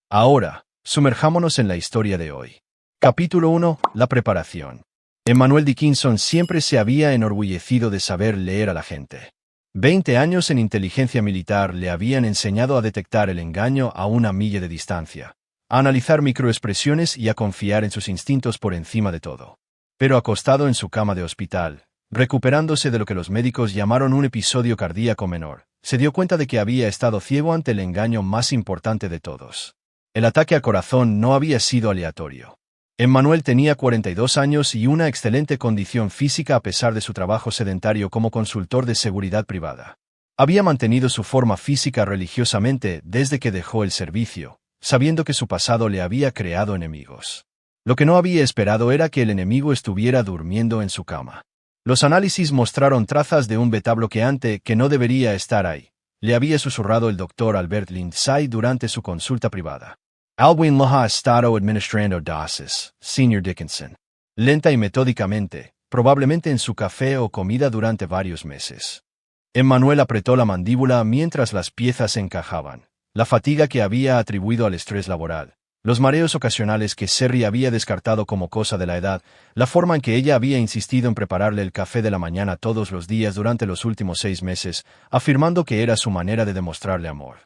Ahora, sumerjámonos en la historia de hoy. Capítulo 1. La preparación. Emmanuel Dickinson siempre se había enorgullecido de saber leer a la gente. 20 años en inteligencia militar le habían enseñado a detectar el engaño a una milla de distancia, a analizar microexpresiones y a confiar en sus instintos por encima de todo. Pero acostado en su cama de hospital, recuperándose de lo que los médicos llamaron un episodio cardíaco menor, se dio cuenta de que había estado ciego ante el engaño más importante de todos. El ataque al corazón no había sido aleatorio. Emmanuel tenía 42 años y una excelente condición física a pesar de su trabajo sedentario como consultor de seguridad privada. Había mantenido su forma física religiosamente desde que dejó el servicio, sabiendo que su pasado le había creado enemigos. Lo que no había esperado era que el enemigo estuviera durmiendo en su cama. Los análisis mostraron trazas de un beta bloqueante que no debería estar ahí, le había susurrado el doctor Albert Lindsay durante su consulta privada. Alwyn lo ha estado administrando dosis, Sr. Dickinson. Lenta y metódicamente, probablemente en su café o comida durante varios meses. Emmanuel apretó la mandíbula mientras las piezas encajaban. La fatiga que había atribuido al estrés laboral, los mareos ocasionales que Sherry había descartado como cosa de la edad, la forma en que ella había insistido en prepararle el café de la mañana todos los días durante los últimos 6 meses, afirmando que era su manera de demostrarle amor.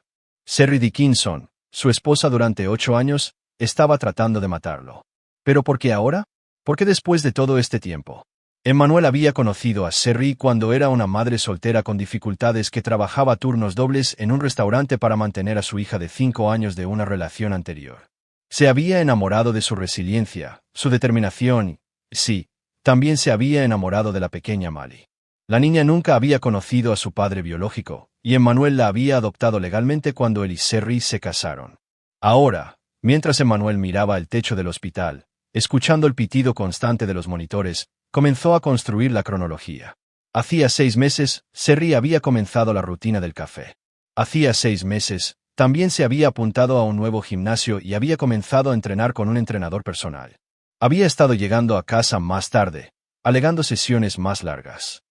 Sherry Dickinson, su esposa durante 8 años, estaba tratando de matarlo. ¿Pero por qué ahora? ¿Por qué después de todo este tiempo? Emmanuel había conocido a Sherry cuando era una madre soltera con dificultades que trabajaba turnos dobles en un restaurante para mantener a su hija de 5 años de una relación anterior. Se había enamorado de su resiliencia, su determinación y, sí, también se había enamorado de la pequeña Mali. La niña nunca había conocido a su padre biológico, y Emmanuel la había adoptado legalmente cuando él y Sherry se casaron. Ahora, mientras Emmanuel miraba el techo del hospital, escuchando el pitido constante de los monitores, comenzó a construir la cronología. Hacía 6 meses, Sherry había comenzado la rutina del café. Hacía 6 meses, también se había apuntado a un nuevo gimnasio y había comenzado a entrenar con un entrenador personal. Había estado llegando a casa más tarde, alegando sesiones más largas.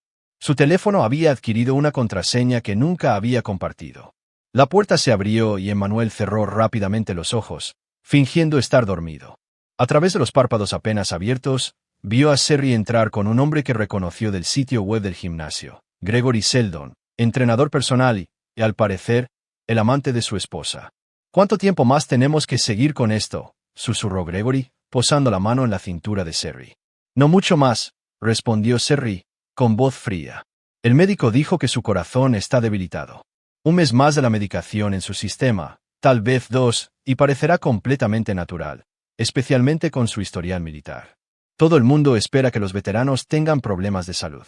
Su teléfono había adquirido una contraseña que nunca había compartido. La puerta se abrió y Emmanuel cerró rápidamente los ojos, fingiendo estar dormido. A través de los párpados apenas abiertos, vio a Sherry entrar con un hombre que reconoció del sitio web del gimnasio, Gregory Seldon, entrenador personal y, al parecer, el amante de su esposa. ¿Cuánto tiempo más tenemos que seguir con esto?, susurró Gregory, posando la mano en la cintura de Sherry. No mucho más, respondió Sherry, con voz fría. El médico dijo que su corazón está debilitado. 1 mes más de la medicación en su sistema, tal vez 2, y parecerá completamente natural, especialmente con su historial militar. Todo el mundo espera que los veteranos tengan problemas de salud.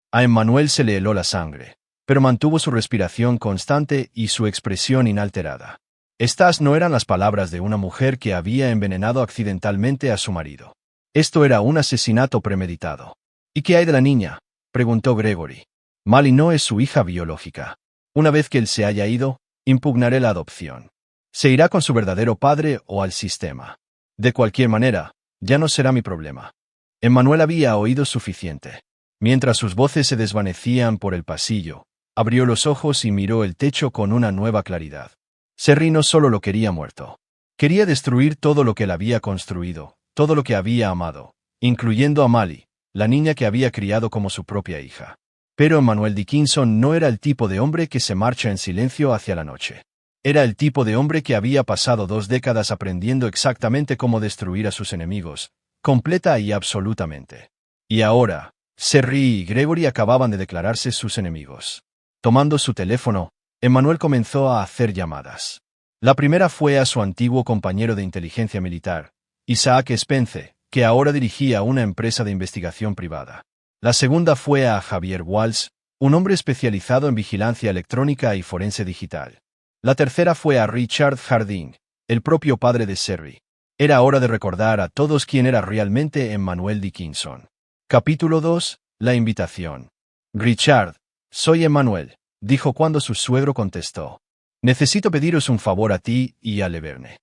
A Emmanuel se le heló la sangre, pero mantuvo su respiración constante y su expresión inalterada. Estas no eran las palabras de una mujer que había envenenado accidentalmente a su marido. Esto era un asesinato premeditado. ¿Y qué hay de la niña?, preguntó Gregory. Mali no es su hija biológica. Una vez que él se haya ido, impugnaré la adopción. Se irá con su verdadero padre o al sistema. De cualquier manera, ya no será mi problema. Emmanuel había oído suficiente. Mientras sus voces se desvanecían por el pasillo, abrió los ojos y miró el techo con una nueva claridad. Sherry no solo lo quería muerto. Quería destruir todo lo que él había construido, todo lo que había amado, incluyendo a Mali, la niña que había criado como su propia hija. Pero Emmanuel Dickinson no era el tipo de hombre que se marcha en silencio hacia la noche. Era el tipo de hombre que había pasado 2 décadas aprendiendo exactamente cómo destruir a sus enemigos, completa y absolutamente. Y ahora, Sherry y Gregory acababan de declararse sus enemigos. Tomando su teléfono, Emmanuel comenzó a hacer llamadas. La primera fue a su antiguo compañero de inteligencia militar, Isaac Spence, que ahora dirigía una empresa de investigación privada. La segunda fue a Javier Walsh, un hombre especializado en vigilancia electrónica y forense digital. La tercera fue a Richard Harding, el propio padre de Sherry. Era hora de recordar a todos quién era realmente Emmanuel Dickinson. Capítulo 2. La invitación. Richard, soy Emmanuel, dijo cuando su suegro contestó. Necesito pediros un favor a ti y a Leverne.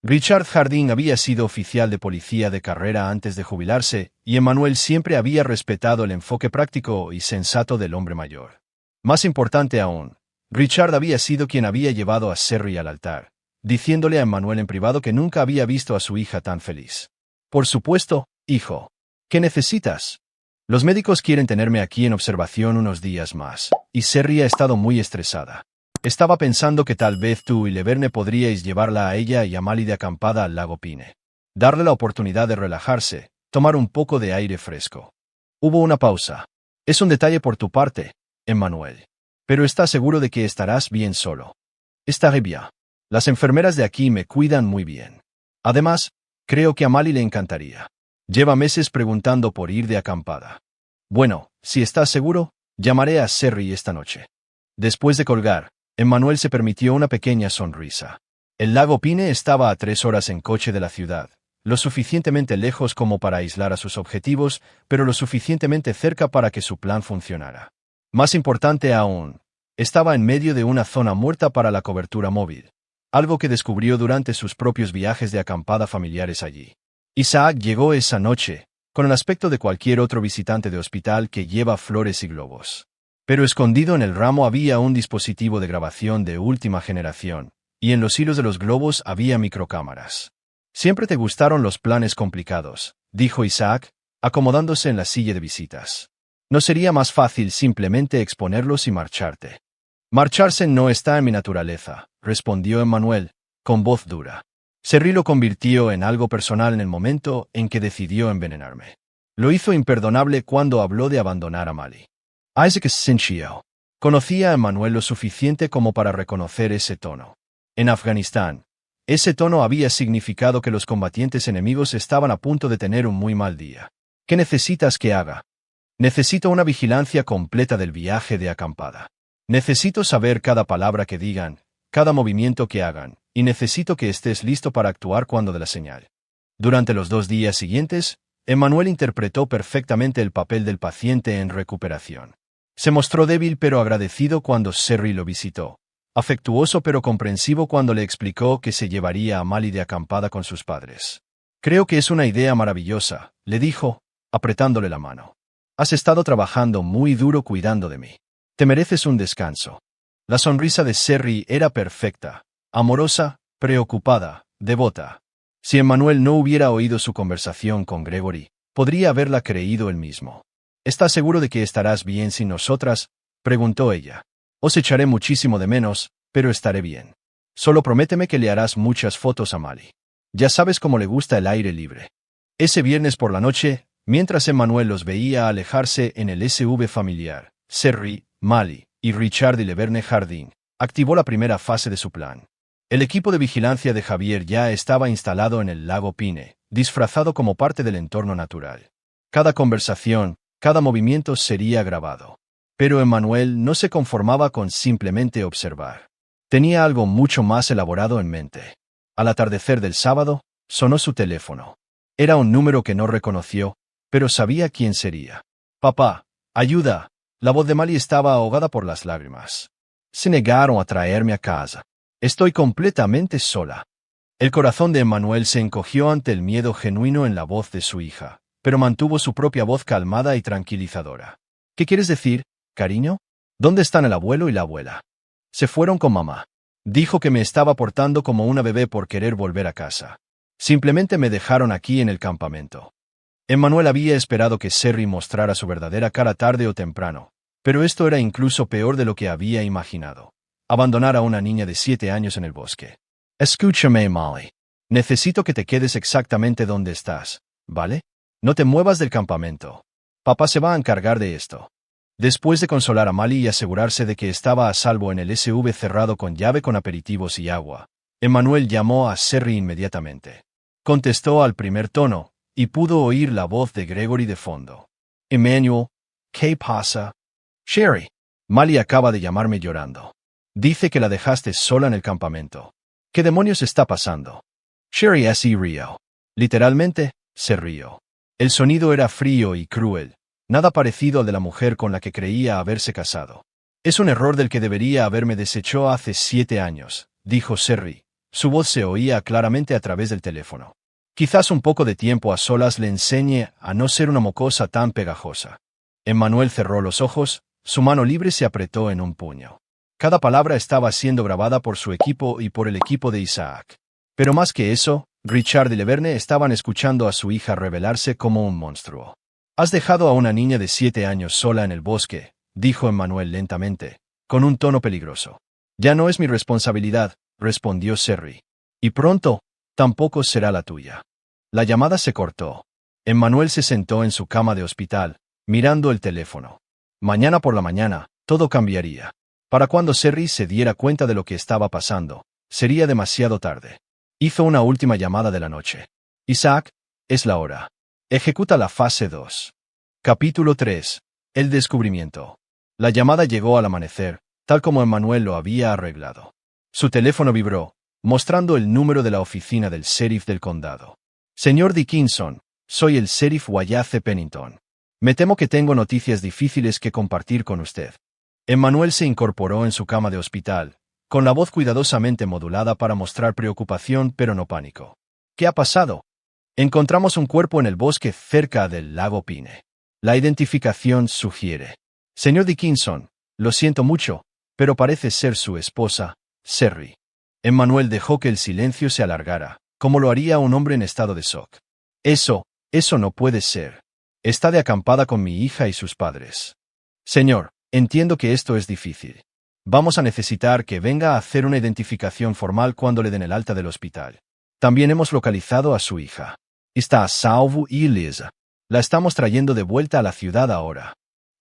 Richard Harding había sido oficial de policía de carrera antes de jubilarse, y Emmanuel siempre había respetado el enfoque práctico y sensato del hombre mayor. Más importante aún, Richard había sido quien había llevado a Sherry al altar, diciéndole a Emmanuel en privado que nunca había visto a su hija tan feliz. Por supuesto, hijo. ¿Qué necesitas? Los médicos quieren tenerme aquí en observación unos días más, y Serri ha estado muy estresada. Estaba pensando que tal vez tú y Leverne podríais llevarla a ella y a Mali de acampada al lago Pine. Darle la oportunidad de relajarse, tomar un poco de aire fresco. Hubo una pausa. Es un detalle por tu parte, Emmanuel. Pero ¿estás seguro de que estarás bien solo? Estaré bien. Las enfermeras de aquí me cuidan muy bien. Además, creo que a Mali le encantaría. Lleva meses preguntando por ir de acampada. Bueno, si estás seguro, llamaré a Serri esta noche. Después de colgar, Emmanuel se permitió una pequeña sonrisa. El lago Pine estaba a 3 horas en coche de la ciudad, lo suficientemente lejos como para aislar a sus objetivos, pero lo suficientemente cerca para que su plan funcionara. Más importante aún, estaba en medio de una zona muerta para la cobertura móvil, algo que descubrió durante sus propios viajes de acampada familiares allí. Isaac llegó esa noche, con el aspecto de cualquier otro visitante de hospital que lleva flores y globos. Pero escondido en el ramo había un dispositivo de grabación de última generación, y en los hilos de los globos había microcámaras. Siempre te gustaron los planes complicados, dijo Isaac, acomodándose en la silla de visitas. ¿No sería más fácil simplemente exponerlos y marcharte? Marcharse no está en mi naturaleza, respondió Emmanuel, con voz dura. Serri lo convirtió en algo personal en el momento en que decidió envenenarme. Lo hizo imperdonable cuando habló de abandonar a Mali. Isaac Sinchio. Conocía a Emmanuel lo suficiente como para reconocer ese tono. En Afganistán, ese tono había significado que los combatientes enemigos estaban a punto de tener un muy mal día. ¿Qué necesitas que haga? Necesito una vigilancia completa del viaje de acampada. Necesito saber cada palabra que digan, cada movimiento que hagan, y necesito que estés listo para actuar cuando dé la señal. Durante los 2 días siguientes, Emmanuel interpretó perfectamente el papel del paciente en recuperación. Se mostró débil pero agradecido cuando Serri lo visitó, afectuoso pero comprensivo cuando le explicó que se llevaría a Mali de acampada con sus padres. Creo que es una idea maravillosa, le dijo, apretándole la mano. Has estado trabajando muy duro cuidando de mí. Te mereces un descanso. La sonrisa de Serri era perfecta, amorosa, preocupada, devota. Si Emmanuel no hubiera oído su conversación con Gregory, podría haberla creído él mismo. ¿Estás seguro de que estarás bien sin nosotras? Preguntó ella. Os echaré muchísimo de menos, pero estaré bien. Solo prométeme que le harás muchas fotos a Mali. Ya sabes cómo le gusta el aire libre. Ese viernes por la noche, mientras Emmanuel los veía alejarse en el SV familiar, Serri, Mali y Richard y Leverne Jardín, activó la primera fase de su plan. El equipo de vigilancia de Javier ya estaba instalado en el lago Pine, disfrazado como parte del entorno natural. Cada conversación, cada movimiento sería grabado. Pero Emmanuel no se conformaba con simplemente observar. Tenía algo mucho más elaborado en mente. Al atardecer del sábado, sonó su teléfono. Era un número que no reconoció, pero sabía quién sería. «Papá, ayuda». La voz de Mali estaba ahogada por las lágrimas. Se negaron a traerme a casa. Estoy completamente sola. El corazón de Emmanuel se encogió ante el miedo genuino en la voz de su hija, pero mantuvo su propia voz calmada y tranquilizadora. ¿Qué quieres decir, cariño? ¿Dónde están el abuelo y la abuela? Se fueron con mamá. Dijo que me estaba portando como una bebé por querer volver a casa. Simplemente me dejaron aquí en el campamento. Emmanuel había esperado que Serri mostrara su verdadera cara tarde o temprano, pero esto era incluso peor de lo que había imaginado. Abandonar a una niña de 7 años en el bosque. Escúchame, Mali. Necesito que te quedes exactamente donde estás, ¿vale? No te muevas del campamento. Papá se va a encargar de esto. Después de consolar a Mali y asegurarse de que estaba a salvo en el SV cerrado con llave con aperitivos y agua, Emmanuel llamó a Serri inmediatamente. Contestó al primer tono, y pudo oír la voz de Gregory de fondo. Emmanuel, ¿qué pasa? Sherry. Mali acaba de llamarme llorando. Dice que la dejaste sola en el campamento. ¿Qué demonios está pasando? Sherry así rió. Literalmente, se rió. El sonido era frío y cruel, nada parecido al de la mujer con la que creía haberse casado. Es un error del que debería haberme deshecho hace 7 años, dijo Serri. Su voz se oía claramente a través del teléfono. Quizás un poco de tiempo a solas le enseñe a no ser una mocosa tan pegajosa. Emmanuel cerró los ojos, su mano libre se apretó en un puño. Cada palabra estaba siendo grabada por su equipo y por el equipo de Isaac. Pero más que eso, Richard y Laverne estaban escuchando a su hija revelarse como un monstruo. «Has dejado a una niña de 7 años sola en el bosque», dijo Emmanuel lentamente, con un tono peligroso. «Ya no es mi responsabilidad», respondió Sherry. «Y pronto, tampoco será la tuya». La llamada se cortó. Emmanuel se sentó en su cama de hospital, mirando el teléfono. Mañana por la mañana, todo cambiaría. Para cuando Sherry se diera cuenta de lo que estaba pasando, sería demasiado tarde. Hizo una última llamada de la noche. «Isaac, es la hora. Ejecuta la fase 2. Capítulo 3. El descubrimiento. La llamada llegó al amanecer, tal como Emmanuel lo había arreglado. Su teléfono vibró, mostrando el número de la oficina del sheriff del condado. «Señor Dickinson, soy el sheriff Wayace Pennington. Me temo que tengo noticias difíciles que compartir con usted». Emmanuel se incorporó en su cama de hospital, con la voz cuidadosamente modulada para mostrar preocupación pero no pánico. «¿Qué ha pasado?» «Encontramos un cuerpo en el bosque cerca del lago Pine. La identificación sugiere». «Señor Dickinson, lo siento mucho, pero parece ser su esposa, Sherry». Emmanuel dejó que el silencio se alargara, como lo haría un hombre en estado de shock. Eso no puede ser. Está de acampada con mi hija y sus padres». «Señor, entiendo que esto es difícil. Vamos a necesitar que venga a hacer una identificación formal cuando le den el alta del hospital. También hemos localizado a su hija. Está a salvo y ilesa. La estamos trayendo de vuelta a la ciudad ahora».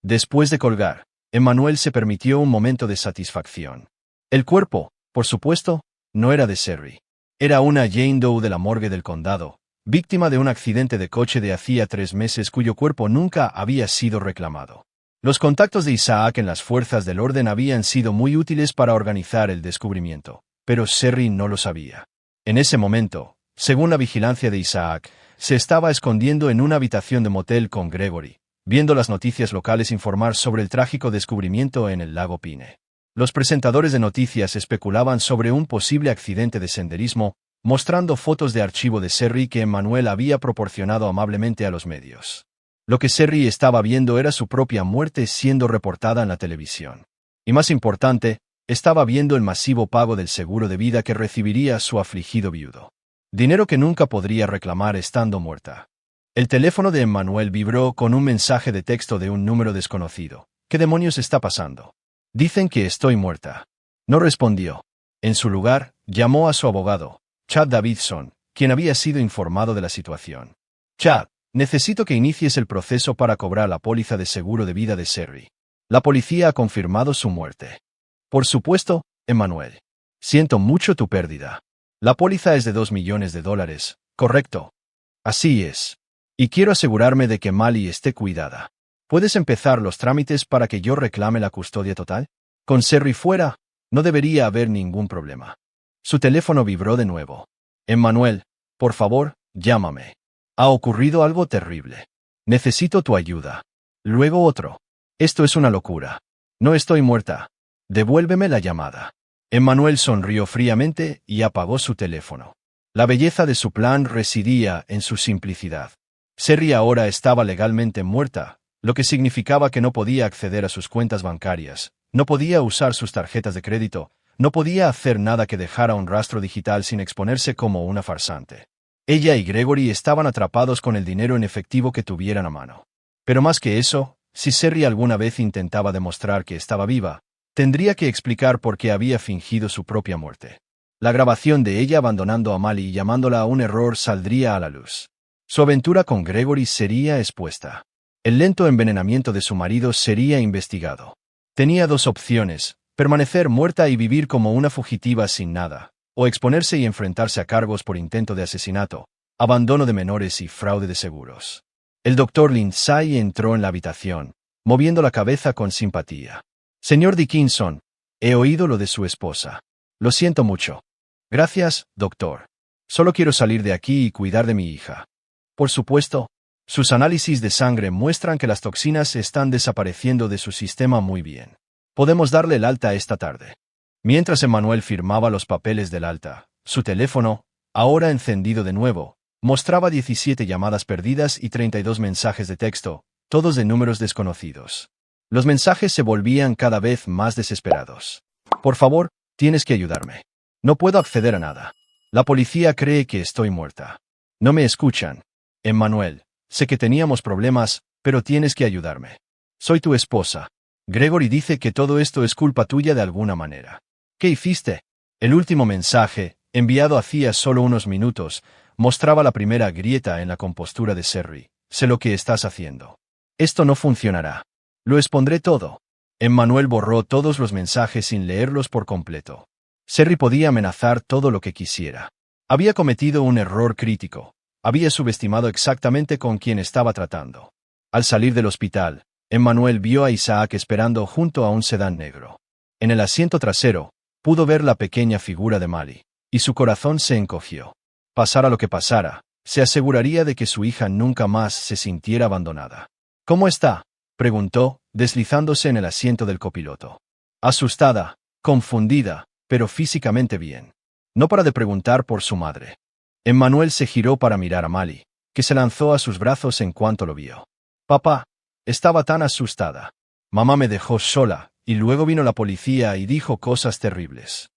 Después de colgar, Emmanuel se permitió un momento de satisfacción. El cuerpo, por supuesto, no era de Sherry. Era una Jane Doe de la morgue del condado, víctima de un accidente de coche de hacía 3 meses cuyo cuerpo nunca había sido reclamado. Los contactos de Isaac en las fuerzas del orden habían sido muy útiles para organizar el descubrimiento, pero Sherry no lo sabía. En ese momento, según la vigilancia de Isaac, se estaba escondiendo en una habitación de motel con Gregory, viendo las noticias locales informar sobre el trágico descubrimiento en el lago Pine. Los presentadores de noticias especulaban sobre un posible accidente de senderismo, mostrando fotos de archivo de Sherry que Emmanuel había proporcionado amablemente a los medios. Lo que Sherry estaba viendo era su propia muerte siendo reportada en la televisión. Y más importante, estaba viendo el masivo pago del seguro de vida que recibiría su afligido viudo. Dinero que nunca podría reclamar estando muerta. El teléfono de Emmanuel vibró con un mensaje de texto de un número desconocido. «¿Qué demonios está pasando? Dicen que estoy muerta». No respondió. En su lugar, llamó a su abogado, Chad Davidson, quien había sido informado de la situación. «Chad, necesito que inicies el proceso para cobrar la póliza de seguro de vida de Sherry. La policía ha confirmado su muerte». «Por supuesto, Emmanuel. Siento mucho tu pérdida. La póliza es de $2 millones, ¿correcto?» «Así es. Y quiero asegurarme de que Mali esté cuidada. ¿Puedes empezar los trámites para que yo reclame la custodia total? Con Sherry fuera, no debería haber ningún problema». Su teléfono vibró de nuevo. «Emmanuel, por favor, llámame. Ha ocurrido algo terrible. Necesito tu ayuda». Luego otro. «Esto es una locura. No estoy muerta. Devuélveme la llamada». Emmanuel sonrió fríamente y apagó su teléfono. La belleza de su plan residía en su simplicidad. Sherry ahora estaba legalmente muerta, lo que significaba que no podía acceder a sus cuentas bancarias, no podía usar sus tarjetas de crédito, no podía hacer nada que dejara un rastro digital sin exponerse como una farsante. Ella y Gregory estaban atrapados con el dinero en efectivo que tuvieran a mano. Pero más que eso, si Sherry alguna vez intentaba demostrar que estaba viva, tendría que explicar por qué había fingido su propia muerte. La grabación de ella abandonando a Mali y llamándola a un error saldría a la luz. Su aventura con Gregory sería expuesta. El lento envenenamiento de su marido sería investigado. Tenía 2 opciones: permanecer muerta y vivir como una fugitiva sin nada, o exponerse y enfrentarse a cargos por intento de asesinato, abandono de menores y fraude de seguros. El doctor Lindsay entró en la habitación, moviendo la cabeza con simpatía. «Señor Dickinson, he oído lo de su esposa. Lo siento mucho». «Gracias, doctor. Solo quiero salir de aquí y cuidar de mi hija». «Por supuesto. Sus análisis de sangre muestran que las toxinas están desapareciendo de su sistema muy bien. Podemos darle el alta esta tarde». Mientras Emmanuel firmaba los papeles del alta, su teléfono, ahora encendido de nuevo, mostraba 17 llamadas perdidas y 32 mensajes de texto, todos de números desconocidos. Los mensajes se volvían cada vez más desesperados. Por favor, tienes que ayudarme. No puedo acceder a nada. La policía cree que estoy muerta. No me escuchan. Emmanuel, sé que teníamos problemas, pero tienes que ayudarme. Soy tu esposa. Gregory dice que todo esto es culpa tuya de alguna manera. ¿Qué hiciste? El último mensaje, enviado hacía solo unos minutos, mostraba la primera grieta en la compostura de Serry. Sé lo que estás haciendo. Esto no funcionará. Lo expondré todo. Emmanuel borró todos los mensajes sin leerlos por completo. Serry podía amenazar todo lo que quisiera. Había cometido un error crítico. Había subestimado exactamente con quién estaba tratando. Al salir del hospital, Emmanuel vio a Isaac esperando junto a un sedán negro. En el asiento trasero, pudo ver la pequeña figura de Mali, y su corazón se encogió. Pasara lo que pasara, se aseguraría de que su hija nunca más se sintiera abandonada. ¿Cómo está?, preguntó, deslizándose en el asiento del copiloto. Asustada, confundida, pero físicamente bien. No para de preguntar por su madre. Emmanuel se giró para mirar a Mali, que se lanzó a sus brazos en cuanto lo vio. Papá, estaba tan asustada. Mamá me dejó sola, y luego vino la policía y dijo cosas terribles.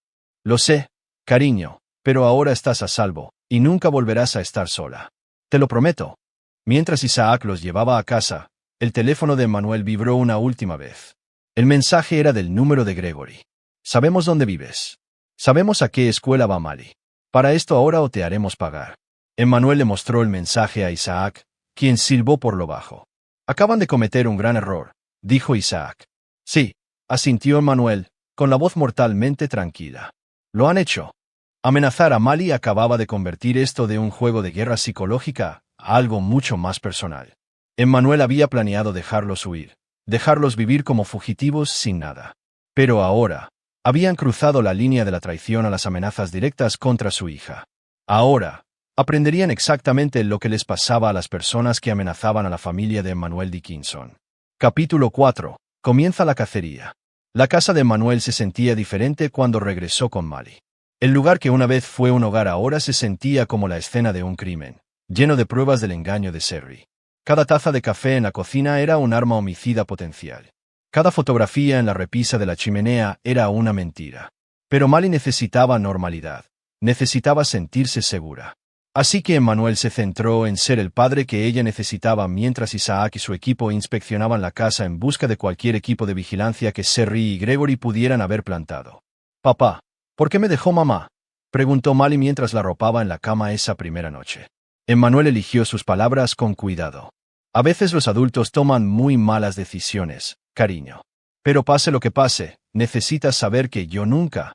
Lo sé, cariño, pero ahora estás a salvo, y nunca volverás a estar sola. Te lo prometo. Mientras Isaac los llevaba a casa, el teléfono de Emmanuel vibró una última vez. El mensaje era del número de Gregory. Sabemos dónde vives. Sabemos a qué escuela va Mali. Para esto ahora o te haremos pagar. Emmanuel le mostró el mensaje a Isaac, quien silbó por lo bajo. Acaban de cometer un gran error, dijo Isaac. Sí, asintió Emmanuel, con la voz mortalmente tranquila. Lo han hecho. Amenazar a Mali acababa de convertir esto de un juego de guerra psicológica a algo mucho más personal. Emmanuel había planeado dejarlos huir, dejarlos vivir como fugitivos sin nada. Pero ahora, habían cruzado la línea de la traición a las amenazas directas contra su hija. Ahora, aprenderían exactamente lo que les pasaba a las personas que amenazaban a la familia de Emmanuel Dickinson. Capítulo 4. Comienza la cacería. La casa de Emmanuel se sentía diferente cuando regresó con Mali. El lugar que una vez fue un hogar ahora se sentía como la escena de un crimen, lleno de pruebas del engaño de Serry. Cada taza de café en la cocina era un arma homicida potencial. Cada fotografía en la repisa de la chimenea era una mentira. Pero Mali necesitaba normalidad. Necesitaba sentirse segura. Así que Emmanuel se centró en ser el padre que ella necesitaba mientras Isaac y su equipo inspeccionaban la casa en busca de cualquier equipo de vigilancia que Serry y Gregory pudieran haber plantado. «Papá, ¿por qué me dejó mamá?», preguntó Mali mientras la arropaba en la cama esa primera noche. Emmanuel eligió sus palabras con cuidado. A veces los adultos toman muy malas decisiones, cariño. Pero pase lo que pase, necesitas saber que yo nunca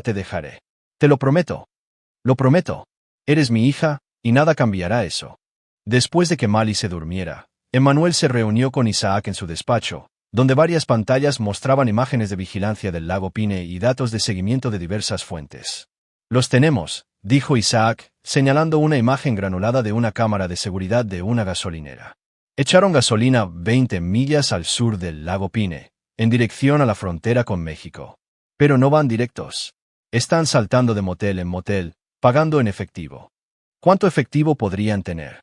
te dejaré. Te lo prometo. Lo prometo. Eres mi hija, y nada cambiará eso. Después de que Mali se durmiera, Emmanuel se reunió con Isaac en su despacho, donde varias pantallas mostraban imágenes de vigilancia del lago Pine y datos de seguimiento de diversas fuentes. Los tenemos, dijo Isaac, señalando una imagen granulada de una cámara de seguridad de una gasolinera. Echaron gasolina 20 millas al sur del lago Pine, en dirección a la frontera con México. Pero no van directos. Están saltando de motel en motel, pagando en efectivo. ¿Cuánto efectivo podrían tener?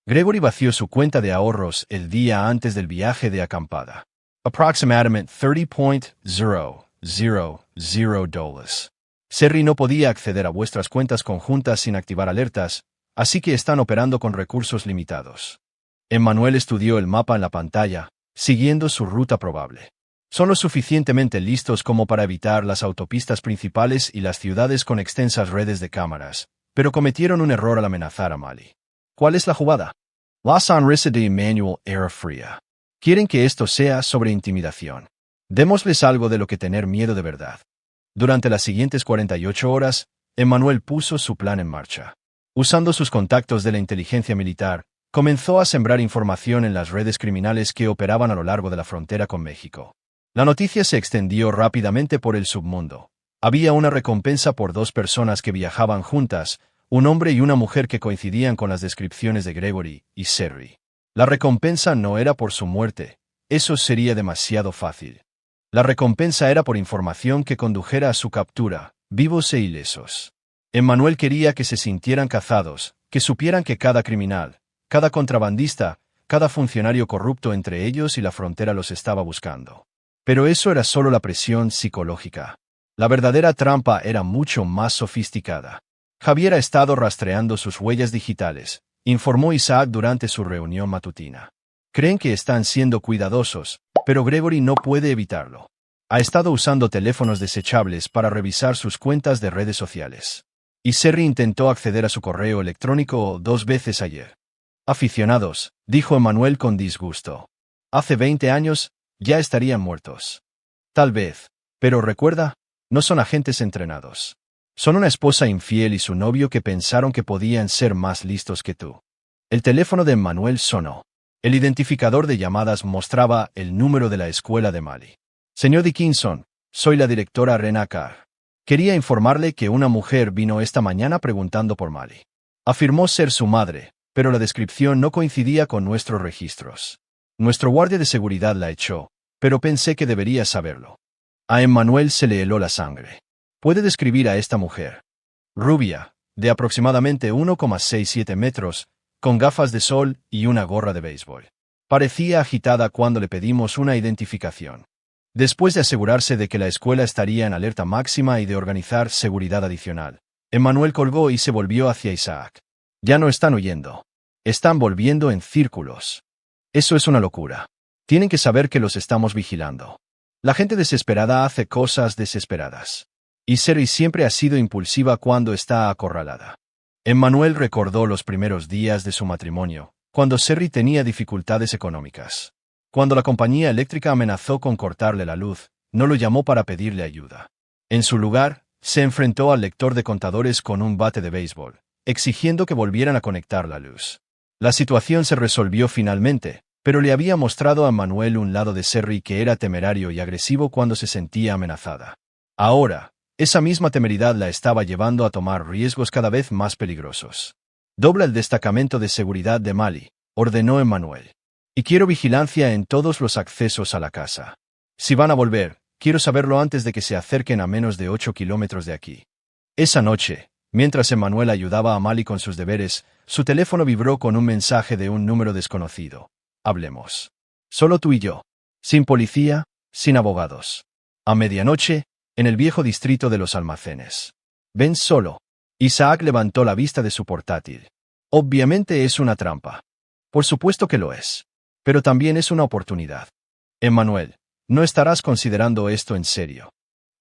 Gregory vació su cuenta de ahorros el día antes del viaje de acampada. Aproximadamente $30,000. Serry no podía acceder a vuestras cuentas conjuntas sin activar alertas, así que están operando con recursos limitados. Emmanuel estudió el mapa en la pantalla, siguiendo su ruta probable. Son lo suficientemente listos como para evitar las autopistas principales y las ciudades con extensas redes de cámaras, pero cometieron un error al amenazar a Mali. ¿Cuál es la jugada? La sonrisa de Emmanuel era fría. Quieren que esto sea sobre intimidación. Démosles algo de lo que tener miedo de verdad. Durante las siguientes 48 horas, Emmanuel puso su plan en marcha. Usando sus contactos de la inteligencia militar, comenzó a sembrar información en las redes criminales que operaban a lo largo de la frontera con México. La noticia se extendió rápidamente por el submundo. Había una recompensa por 2 personas que viajaban juntas, un hombre y una mujer que coincidían con las descripciones de Gregory y Serry. La recompensa no era por su muerte, eso sería demasiado fácil. La recompensa era por información que condujera a su captura, vivos e ilesos. Emmanuel quería que se sintieran cazados, que supieran que cada criminal, cada contrabandista, cada funcionario corrupto entre ellos y la frontera los estaba buscando. Pero eso era solo la presión psicológica. La verdadera trampa era mucho más sofisticada. Javier ha estado rastreando sus huellas digitales, informó Isaac durante su reunión matutina. Creen que están siendo cuidadosos, pero Gregory no puede evitarlo. Ha estado usando teléfonos desechables para revisar sus cuentas de redes sociales. Y Serry intentó acceder a su correo electrónico 2 veces ayer. Aficionados, dijo Emmanuel con disgusto. Hace 20 años, ya estarían muertos. Tal vez. Pero recuerda, no son agentes entrenados. Son una esposa infiel y su novio que pensaron que podían ser más listos que tú. El teléfono de Emmanuel sonó. El identificador de llamadas mostraba el número de la escuela de Mali. Señor Dickinson, soy la directora Rena Carr. Quería informarle que una mujer vino esta mañana preguntando por Mali. Afirmó ser su madre, pero la descripción no coincidía con nuestros registros. Nuestro guardia de seguridad la echó, pero pensé que debería saberlo. A Emmanuel se le heló la sangre. ¿Puede describir a esta mujer? Rubia, de aproximadamente 1,67 metros, con gafas de sol y una gorra de béisbol. Parecía agitada cuando le pedimos una identificación. Después de asegurarse de que la escuela estaría en alerta máxima y de organizar seguridad adicional, Emmanuel colgó y se volvió hacia Isaac. Ya no están huyendo. Están volviendo en círculos. Eso es una locura. Tienen que saber que los estamos vigilando. La gente desesperada hace cosas desesperadas. Y Serry siempre ha sido impulsiva cuando está acorralada. Emmanuel recordó los primeros días de su matrimonio, cuando Serry tenía dificultades económicas. Cuando la compañía eléctrica amenazó con cortarle la luz, no lo llamó para pedirle ayuda. En su lugar, se enfrentó al lector de contadores con un bate de béisbol, exigiendo que volvieran a conectar la luz. La situación se resolvió finalmente, pero le había mostrado a Emmanuel un lado de Serry que era temerario y agresivo cuando se sentía amenazada. Ahora, esa misma temeridad la estaba llevando a tomar riesgos cada vez más peligrosos. Dobla el destacamento de seguridad de Mali, ordenó Emmanuel. Y quiero vigilancia en todos los accesos a la casa. Si van a volver, quiero saberlo antes de que se acerquen a menos de 8 kilómetros de aquí. Esa noche, mientras Emmanuel ayudaba a Mali con sus deberes, su teléfono vibró con un mensaje de un número desconocido. Hablemos. Solo tú y yo. Sin policía, sin abogados. A medianoche, en el viejo distrito de los almacenes. Ven solo. Isaac levantó la vista de su portátil. Obviamente es una trampa. Por supuesto que lo es. Pero también es una oportunidad. Emmanuel, no estarás considerando esto en serio.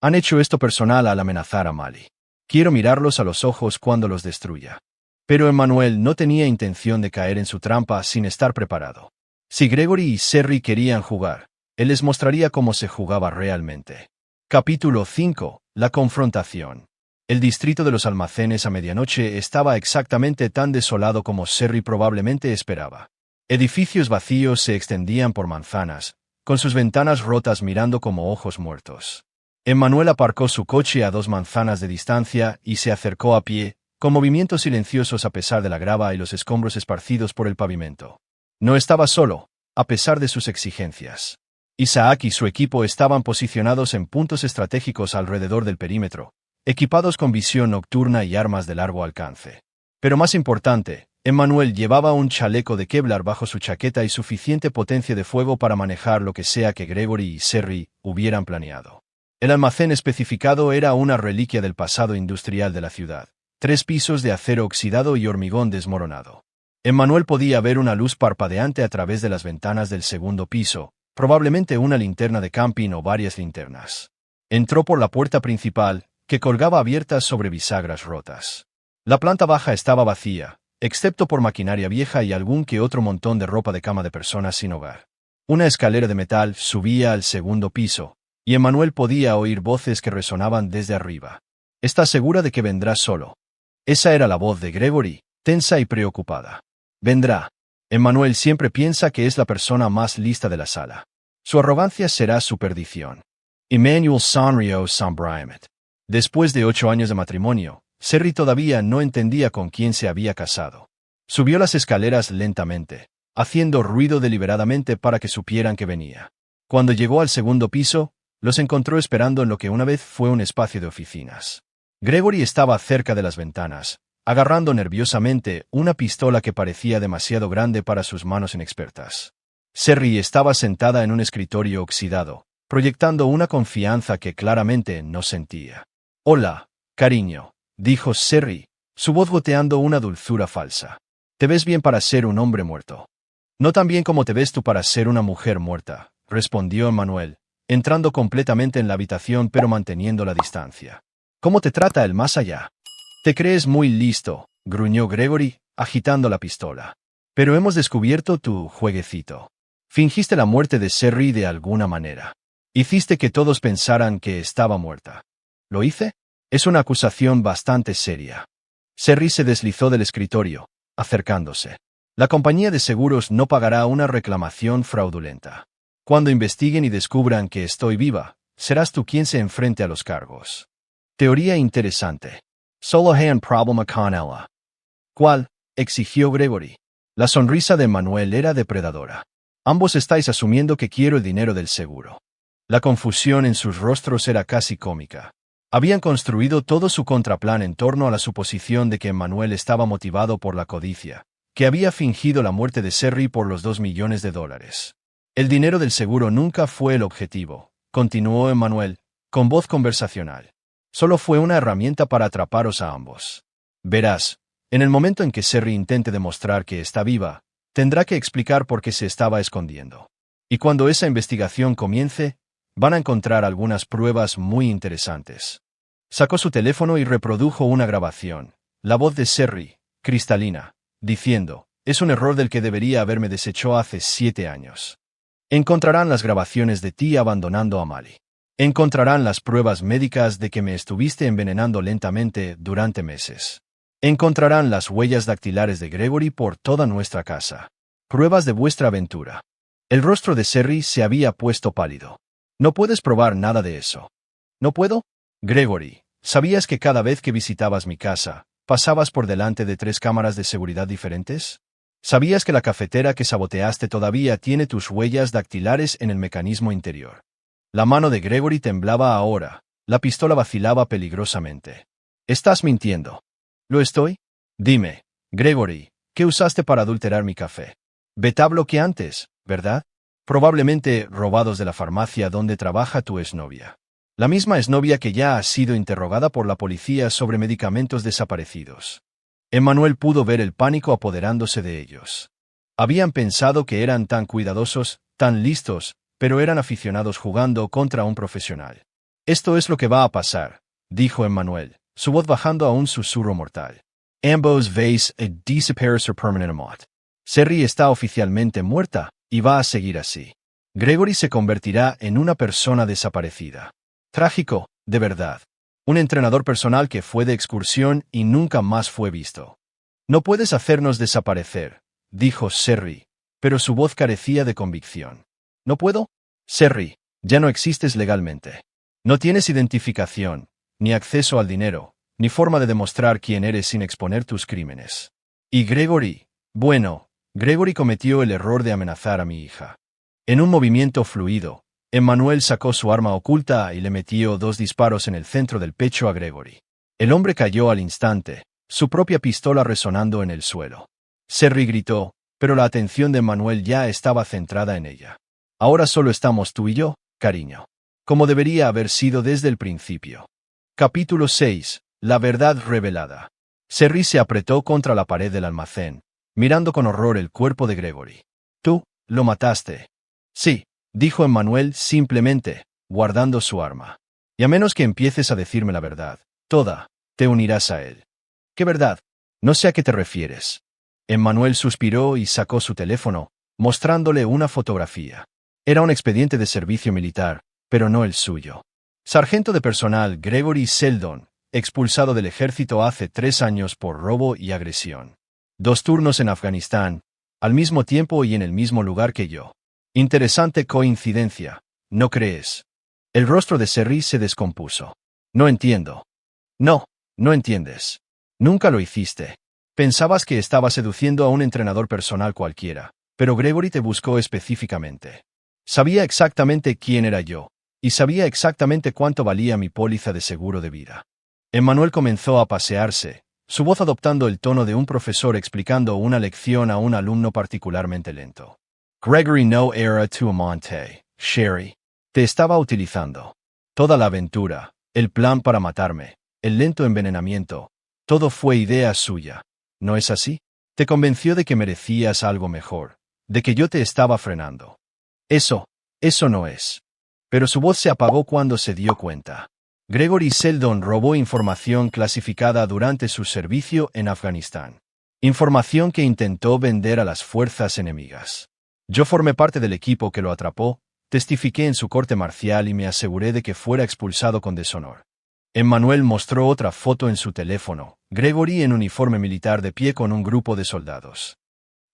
Han hecho esto personal al amenazar a Mali. Quiero mirarlos a los ojos cuando los destruya. Pero Emmanuel no tenía intención de caer en su trampa sin estar preparado. Si Gregory y Serry querían jugar, él les mostraría cómo se jugaba realmente. Capítulo 5. La confrontación. El distrito de los almacenes a medianoche estaba exactamente tan desolado como Serry probablemente esperaba. Edificios vacíos se extendían por manzanas, con sus ventanas rotas mirando como ojos muertos. Emmanuel aparcó su coche a 2 manzanas de distancia y se acercó a pie, con movimientos silenciosos a pesar de la grava y los escombros esparcidos por el pavimento. No estaba solo, a pesar de sus exigencias. Isaac y su equipo estaban posicionados en puntos estratégicos alrededor del perímetro, equipados con visión nocturna y armas de largo alcance. Pero más importante, Emmanuel llevaba un chaleco de Kevlar bajo su chaqueta y suficiente potencia de fuego para manejar lo que sea que Gregory y Serry hubieran planeado. El almacén especificado era una reliquia del pasado industrial de la ciudad. 3 pisos de acero oxidado y hormigón desmoronado. Emmanuel podía ver una luz parpadeante a través de las ventanas del segundo piso, probablemente una linterna de camping o varias linternas. Entró por la puerta principal, que colgaba abierta sobre bisagras rotas. La planta baja estaba vacía, excepto por maquinaria vieja y algún que otro montón de ropa de cama de personas sin hogar. Una escalera de metal subía al segundo piso, y Emmanuel podía oír voces que resonaban desde arriba. ¿Estás segura de que vendrá solo? Esa era la voz de Gregory, tensa y preocupada. Vendrá. Emmanuel siempre piensa que es la persona más lista de la sala. Su arrogancia será su perdición. Emmanuel sonrió sombríamente. Después de 8 años de matrimonio, Serry todavía no entendía con quién se había casado. Subió las escaleras lentamente, haciendo ruido deliberadamente para que supieran que venía. Cuando llegó al segundo piso, los encontró esperando en lo que una vez fue un espacio de oficinas. Gregory estaba cerca de las ventanas, agarrando nerviosamente una pistola que parecía demasiado grande para sus manos inexpertas. Serry estaba sentada en un escritorio oxidado, proyectando una confianza que claramente no sentía. «Hola, cariño», dijo Sherry, su voz goteando una dulzura falsa. «Te ves bien para ser un hombre muerto». «No tan bien como te ves tú para ser una mujer muerta», respondió Emmanuel, entrando completamente en la habitación pero manteniendo la distancia. «¿Cómo te trata el más allá?» «Te crees muy listo», gruñó Gregory, agitando la pistola. «Pero hemos descubierto tu jueguecito. Fingiste la muerte de Sherry de alguna manera. Hiciste que todos pensaran que estaba muerta». «¿Lo hice?» «Es una acusación bastante seria». Sherry se deslizó del escritorio, acercándose. «La compañía de seguros no pagará una reclamación fraudulenta. Cuando investiguen y descubran que estoy viva, serás tú quien se enfrente a los cargos». «Teoría interesante. Solo hay un problema con ella». «¿Cuál?», exigió Gregory. La sonrisa de Manuel era depredadora. «Ambos estáis asumiendo que quiero el dinero del seguro». La confusión en sus rostros era casi cómica. Habían construido todo su contraplan en torno a la suposición de que Manuel estaba motivado por la codicia, que había fingido la muerte de Sherry por los $2 millones. «El dinero del seguro nunca fue el objetivo», continuó Emmanuel, con voz conversacional. «Solo fue una herramienta para atraparos a ambos. Verás, en el momento en que Sherry intente demostrar que está viva, tendrá que explicar por qué se estaba escondiendo. Y cuando esa investigación comience, van a encontrar algunas pruebas muy interesantes». Sacó su teléfono y reprodujo una grabación. La voz de Sherry, cristalina, diciendo: «Es un error del que debería haberme deshecho hace 7 años. Encontrarán las grabaciones de ti abandonando a Mali. Encontrarán las pruebas médicas de que me estuviste envenenando lentamente durante meses. Encontrarán las huellas dactilares de Gregory por toda nuestra casa. Pruebas de vuestra aventura». El rostro de Sherry se había puesto pálido. «No puedes probar nada de eso». «¿No puedo?» «Gregory, ¿sabías que cada vez que visitabas mi casa, pasabas por delante de 3 cámaras de seguridad diferentes? ¿Sabías que la cafetera que saboteaste todavía tiene tus huellas dactilares en el mecanismo interior?» La mano de Gregory temblaba ahora, la pistola vacilaba peligrosamente. «Estás mintiendo». «¿Lo estoy?» «Dime, Gregory, ¿qué usaste para adulterar mi café?» «Beta-bloqueantes, ¿verdad? Probablemente robados de la farmacia donde trabaja tu exnovia. La misma exnovia que ya ha sido interrogada por la policía sobre medicamentos desaparecidos». Emmanuel pudo ver el pánico apoderándose de ellos. Habían pensado que eran tan cuidadosos, tan listos, pero eran aficionados jugando contra un profesional. «Esto es lo que va a pasar», dijo Emmanuel, su voz bajando a un susurro mortal. «Ambos vais a desaparecer permanentemente. Sherry está oficialmente muerta, y va a seguir así. Gregory se convertirá en una persona desaparecida. Trágico, de verdad. Un entrenador personal que fue de excursión y nunca más fue visto». «No puedes hacernos desaparecer», dijo Sherry, pero su voz carecía de convicción. «¿No puedo?» «Sherry, ya no existes legalmente. No tienes identificación, ni acceso al dinero, ni forma de demostrar quién eres sin exponer tus crímenes. Y Gregory, bueno, Gregory cometió el error de amenazar a mi hija». En un movimiento fluido, Emmanuel sacó su arma oculta y le metió 2 disparos en el centro del pecho a Gregory. El hombre cayó al instante, su propia pistola resonando en el suelo. Sherry gritó, pero la atención de Emmanuel ya estaba centrada en ella. «Ahora solo estamos tú y yo, cariño. Como debería haber sido desde el principio». Capítulo 6. La verdad revelada. Sherry se apretó contra la pared del almacén, mirando con horror el cuerpo de Gregory. «¿Tú lo mataste?» «Sí», dijo Emmanuel simplemente, guardando su arma. «Y a menos que empieces a decirme la verdad, toda, te unirás a él». «¿Qué verdad? No sé a qué te refieres». Emmanuel suspiró y sacó su teléfono, mostrándole una fotografía. Era un expediente de servicio militar, pero no el suyo. Sargento de personal Gregory Seldon, expulsado del ejército hace 3 años por robo y agresión. 2 turnos en Afganistán, al mismo tiempo y en el mismo lugar que yo. Interesante coincidencia, ¿no crees? El rostro de Sherry se descompuso. «No entiendo». «No, no entiendes. Nunca lo hiciste. Pensabas que estaba seduciendo a un entrenador personal cualquiera, pero Gregory te buscó específicamente. Sabía exactamente quién era yo, y sabía exactamente cuánto valía mi póliza de seguro de vida». Emmanuel comenzó a pasearse, su voz adoptando el tono de un profesor explicando una lección a un alumno particularmente lento. «Gregory no era tu amante, Sherry. Te estaba utilizando. Toda la aventura, el plan para matarme, el lento envenenamiento, todo fue idea suya. ¿No es así? Te convenció de que merecías algo mejor, de que yo te estaba frenando. Eso no es. Pero su voz se apagó cuando se dio cuenta. Gregory Seldon robó información clasificada durante su servicio en Afganistán. Información que intentó vender a las fuerzas enemigas. Yo formé parte del equipo que lo atrapó, testifiqué en su corte marcial y me aseguré de que fuera expulsado con deshonor. Emmanuel mostró otra foto en su teléfono, Gregory en uniforme militar de pie con un grupo de soldados.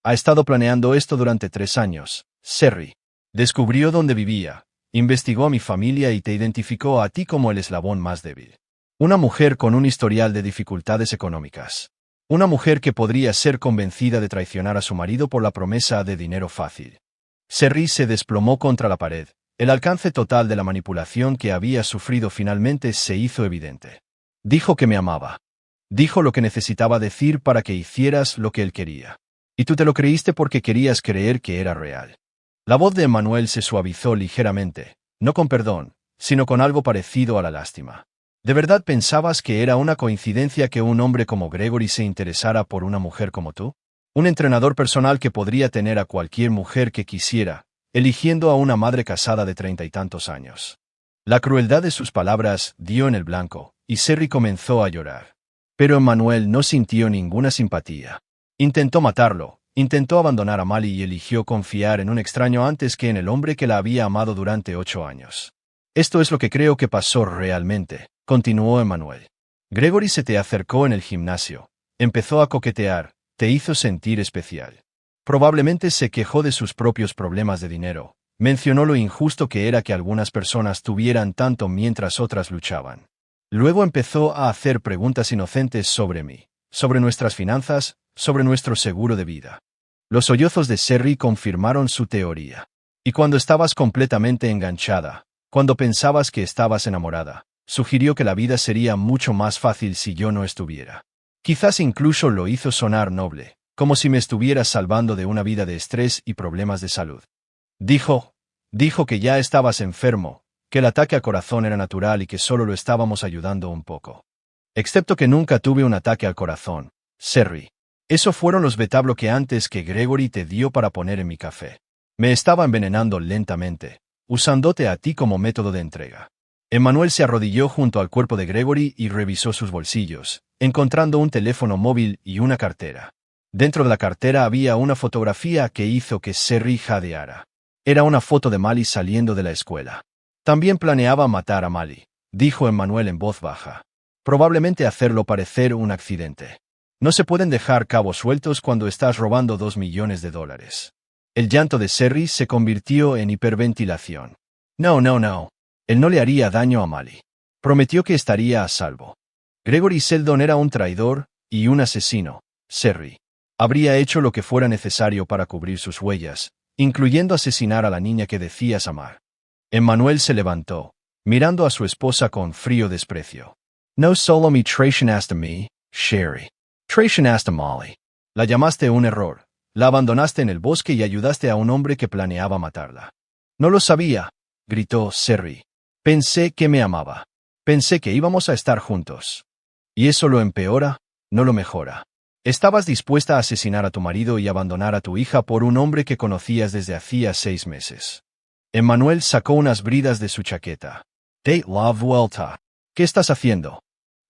Ha estado planeando esto durante 3 años, Serry. Descubrió dónde vivía, investigó a mi familia y te identificó a ti como el eslabón más débil. Una mujer con un historial de dificultades económicas. Una mujer que podría ser convencida de traicionar a su marido por la promesa de dinero fácil. Serry se desplomó contra la pared. El alcance total de la manipulación que había sufrido finalmente se hizo evidente. Dijo que me amaba. Dijo lo que necesitaba decir para que hicieras lo que él quería. Y tú te lo creíste porque querías creer que era real. La voz de Emmanuel se suavizó ligeramente, no con perdón, sino con algo parecido a la lástima. ¿De verdad pensabas que era una coincidencia que un hombre como Gregory se interesara por una mujer como tú? Un entrenador personal que podría tener a cualquier mujer que quisiera, eligiendo a una madre casada de 30 y tantos años. La crueldad de sus palabras dio en el blanco, y Serry comenzó a llorar. Pero Emmanuel no sintió ninguna simpatía. Intentó matarlo, intentó abandonar a Mali y eligió confiar en un extraño antes que en el hombre que la había amado durante 8 años. Esto es lo que creo que pasó realmente, continuó Emmanuel. Gregory se te acercó en el gimnasio, empezó a coquetear, te hizo sentir especial. Probablemente se quejó de sus propios problemas de dinero, mencionó lo injusto que era que algunas personas tuvieran tanto mientras otras luchaban. Luego empezó a hacer preguntas inocentes sobre mí, sobre nuestras finanzas, sobre nuestro seguro de vida. Los sollozos de Serry confirmaron su teoría. Y cuando estabas completamente enganchada, cuando pensabas que estabas enamorada, sugirió que la vida sería mucho más fácil si yo no estuviera. Quizás incluso lo hizo sonar noble, como si me estuvieras salvando de una vida de estrés y problemas de salud. Dijo que ya estabas enfermo, que el ataque al corazón era natural y que solo lo estábamos ayudando un poco. Excepto que nunca tuve un ataque al corazón, Serry. Esos fueron los beta-bloqueantes que Gregory te dio para poner en mi café. Me estaba envenenando lentamente, usándote a ti como método de entrega. Emmanuel se arrodilló junto al cuerpo de Gregory y revisó sus bolsillos, encontrando un teléfono móvil y una cartera. Dentro de la cartera había una fotografía que hizo que Serry jadeara. Era una foto de Mali saliendo de la escuela. También planeaba matar a Mali, dijo Emmanuel en voz baja. Probablemente hacerlo parecer un accidente. No se pueden dejar cabos sueltos cuando estás robando $2 millones. El llanto de Serry se convirtió en hiperventilación. No. Él no le haría daño a Mali. Prometió que estaría a salvo. Gregory Seldon era un traidor y un asesino, Serry. Habría hecho lo que fuera necesario para cubrir sus huellas, incluyendo asesinar a la niña que decías amar. Emmanuel se levantó, mirando a su esposa con frío desprecio. No solo me traicionaste a mí, Sherry. Traicionaste a Mali. La llamaste un error, la abandonaste en el bosque y ayudaste a un hombre que planeaba matarla. No lo sabía, gritó Serry. Pensé que me amaba. Pensé que íbamos a estar juntos. ¿Y eso lo empeora? No lo mejora. Estabas dispuesta a asesinar a tu marido y abandonar a tu hija por un hombre que conocías desde hacía 6 meses. Emmanuel sacó unas bridas de su chaqueta. Date la vuelta. ¿Qué estás haciendo?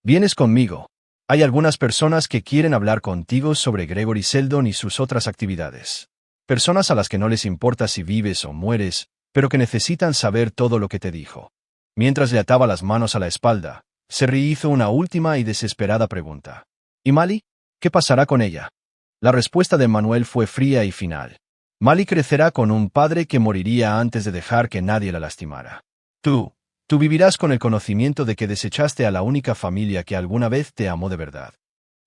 Vienes conmigo. Hay algunas personas que quieren hablar contigo sobre Gregory Seldon y sus otras actividades. Personas a las que no les importa si vives o mueres, pero que necesitan saber todo lo que te dijo. Mientras le ataba las manos a la espalda, Serry hizo una última y desesperada pregunta. ¿Y Mali? ¿Qué pasará con ella? La respuesta de Emmanuel fue fría y final. Mali crecerá con un padre que moriría antes de dejar que nadie la lastimara. Tú vivirás con el conocimiento de que desechaste a la única familia que alguna vez te amó de verdad.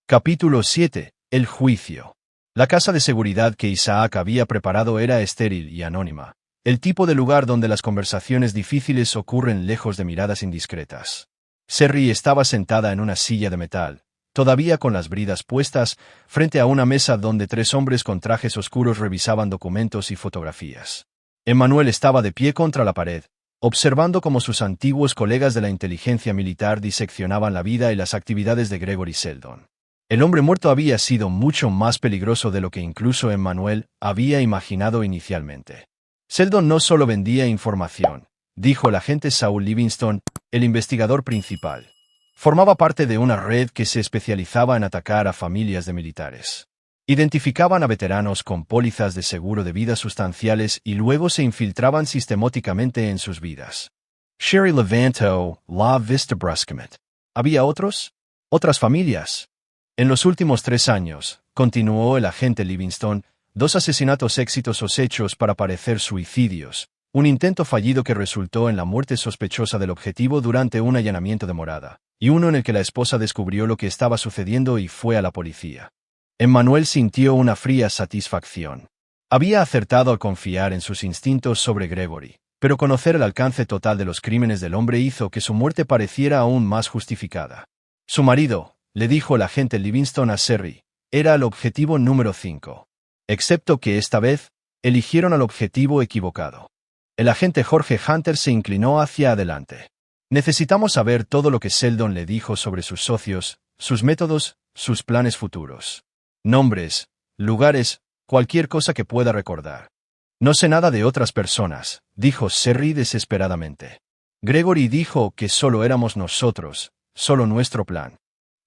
Capítulo 7. El juicio. La casa de seguridad que Isaac había preparado era estéril y anónima, el tipo de lugar donde las conversaciones difíciles ocurren lejos de miradas indiscretas. Serry estaba sentada en una silla de metal, todavía con las bridas puestas, frente a una mesa donde 3 hombres con trajes oscuros revisaban documentos y fotografías. Emmanuel estaba de pie contra la pared, observando cómo sus antiguos colegas de la inteligencia militar diseccionaban la vida y las actividades de Gregory Seldon. El hombre muerto había sido mucho más peligroso de lo que incluso Emmanuel había imaginado inicialmente. Seldon no solo vendía información, dijo el agente Saul Livingston, el investigador principal. Formaba parte de una red que se especializaba en atacar a familias de militares. Identificaban a veteranos con pólizas de seguro de vida sustanciales y luego se infiltraban sistemáticamente en sus vidas. Sherry levantó la vista bruscamente. ¿Había otros? ¿Otras familias? En los últimos 3 años, continuó el agente Livingston, 2 asesinatos exitosos hechos para parecer suicidios, un intento fallido que resultó en la muerte sospechosa del objetivo durante un allanamiento de morada, y uno en el que la esposa descubrió lo que estaba sucediendo y fue a la policía. Emmanuel sintió una fría satisfacción. Había acertado al confiar en sus instintos sobre Gregory, pero conocer el alcance total de los crímenes del hombre hizo que su muerte pareciera aún más justificada. Su marido, le dijo el agente Livingston a Sherry, era el objetivo número 5. Excepto que esta vez, eligieron al objetivo equivocado. El agente Jorge Hunter se inclinó hacia adelante. Necesitamos saber todo lo que Seldon le dijo sobre sus socios, sus métodos, sus planes futuros. Nombres, lugares, cualquier cosa que pueda recordar. No sé nada de otras personas, dijo Sherry desesperadamente. Gregory dijo que solo éramos nosotros, solo nuestro plan.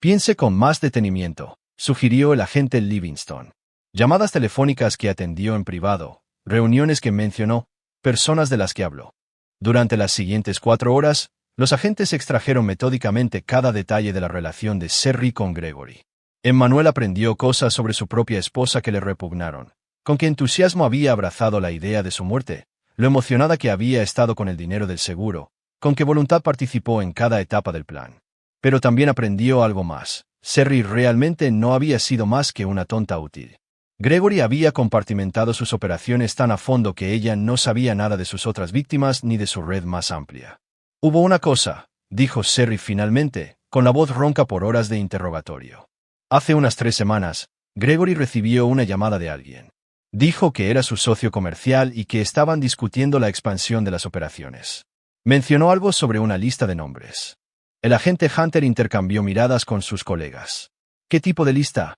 Piense con más detenimiento, sugirió el agente Livingston. Llamadas telefónicas que atendió en privado, reuniones que mencionó, personas de las que habló. Durante las siguientes 4 horas, los agentes extrajeron metódicamente cada detalle de la relación de Sherry con Gregory. Emmanuel aprendió cosas sobre su propia esposa que le repugnaron, con qué entusiasmo había abrazado la idea de su muerte, lo emocionada que había estado con el dinero del seguro, con qué voluntad participó en cada etapa del plan. Pero también aprendió algo más. Sherry realmente no había sido más que una tonta útil. Gregory había compartimentado sus operaciones tan a fondo que ella no sabía nada de sus otras víctimas ni de su red más amplia. Hubo una cosa, dijo Sherry finalmente, con la voz ronca por horas de interrogatorio. Hace unas 3 semanas, Gregory recibió una llamada de alguien. Dijo que era su socio comercial y que estaban discutiendo la expansión de las operaciones. Mencionó algo sobre una lista de nombres. El agente Hunter intercambió miradas con sus colegas. ¿Qué tipo de lista?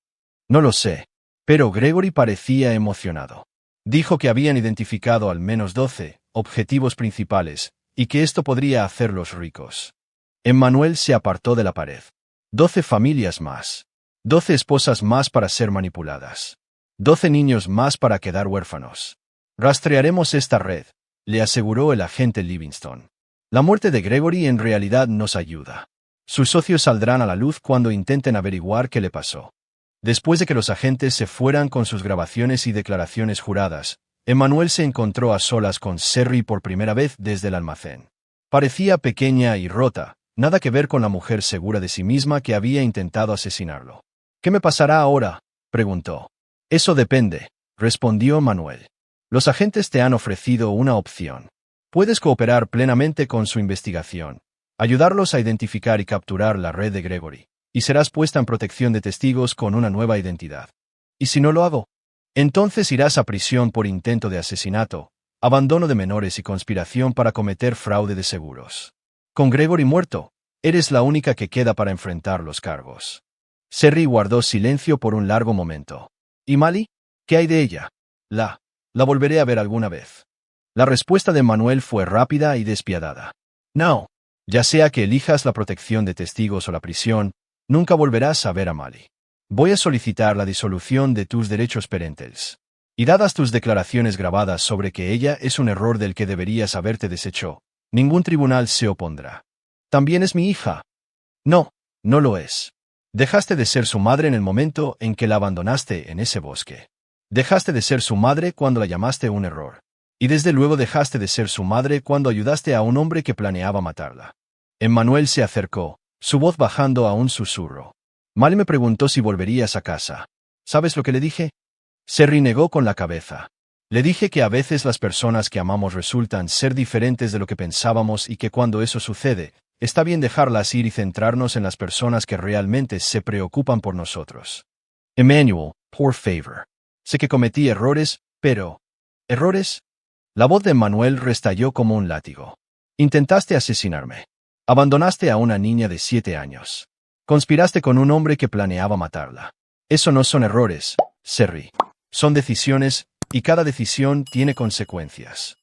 No lo sé. Pero Gregory parecía emocionado. Dijo que habían identificado al menos 12 objetivos principales, y que esto podría hacerlos ricos. Emmanuel se apartó de la pared. 12 familias más. 12 esposas más para ser manipuladas. 12 niños más para quedar huérfanos. Rastrearemos esta red, le aseguró el agente Livingston. La muerte de Gregory en realidad nos ayuda. Sus socios saldrán a la luz cuando intenten averiguar qué le pasó. Después de que los agentes se fueran con sus grabaciones y declaraciones juradas, Emmanuel se encontró a solas con Sherry por primera vez desde el almacén. Parecía pequeña y rota, nada que ver con la mujer segura de sí misma que había intentado asesinarlo. ¿Qué me pasará ahora?, preguntó. Eso depende, respondió Emmanuel. Los agentes te han ofrecido una opción. Puedes cooperar plenamente con su investigación, ayudarlos a identificar y capturar la red de Gregory, y serás puesta en protección de testigos con una nueva identidad. ¿Y si no lo hago? Entonces irás a prisión por intento de asesinato, abandono de menores y conspiración para cometer fraude de seguros. Con Gregory muerto, eres la única que queda para enfrentar los cargos. Sherry guardó silencio por un largo momento. ¿Y Mali? ¿Qué hay de ella? La volveré a ver alguna vez. La respuesta de Manuel fue rápida y despiadada. No. Ya sea que elijas la protección de testigos o la prisión, nunca volverás a ver a Mali. Voy a solicitar la disolución de tus derechos parentales. Y dadas tus declaraciones grabadas sobre que ella es un error del que deberías haberte deshecho, ningún tribunal se opondrá. ¿También es mi hija? No, no lo es. Dejaste de ser su madre en el momento en que la abandonaste en ese bosque. Dejaste de ser su madre cuando la llamaste un error. Y desde luego dejaste de ser su madre cuando ayudaste a un hombre que planeaba matarla. Emmanuel se acercó, su voz bajando a un susurro. Mali me preguntó si volverías a casa. ¿Sabes lo que le dije? Sherry negó con la cabeza. Le dije que a veces las personas que amamos resultan ser diferentes de lo que pensábamos y que cuando eso sucede, está bien dejarlas ir y centrarnos en las personas que realmente se preocupan por nosotros. Emmanuel, por favor. Sé que cometí errores, pero... ¿errores? La voz de Emmanuel restalló como un látigo. Intentaste asesinarme. Abandonaste a una niña de 7 años. Conspiraste con un hombre que planeaba matarla. Eso no son errores, Serri. Son decisiones, y cada decisión tiene consecuencias.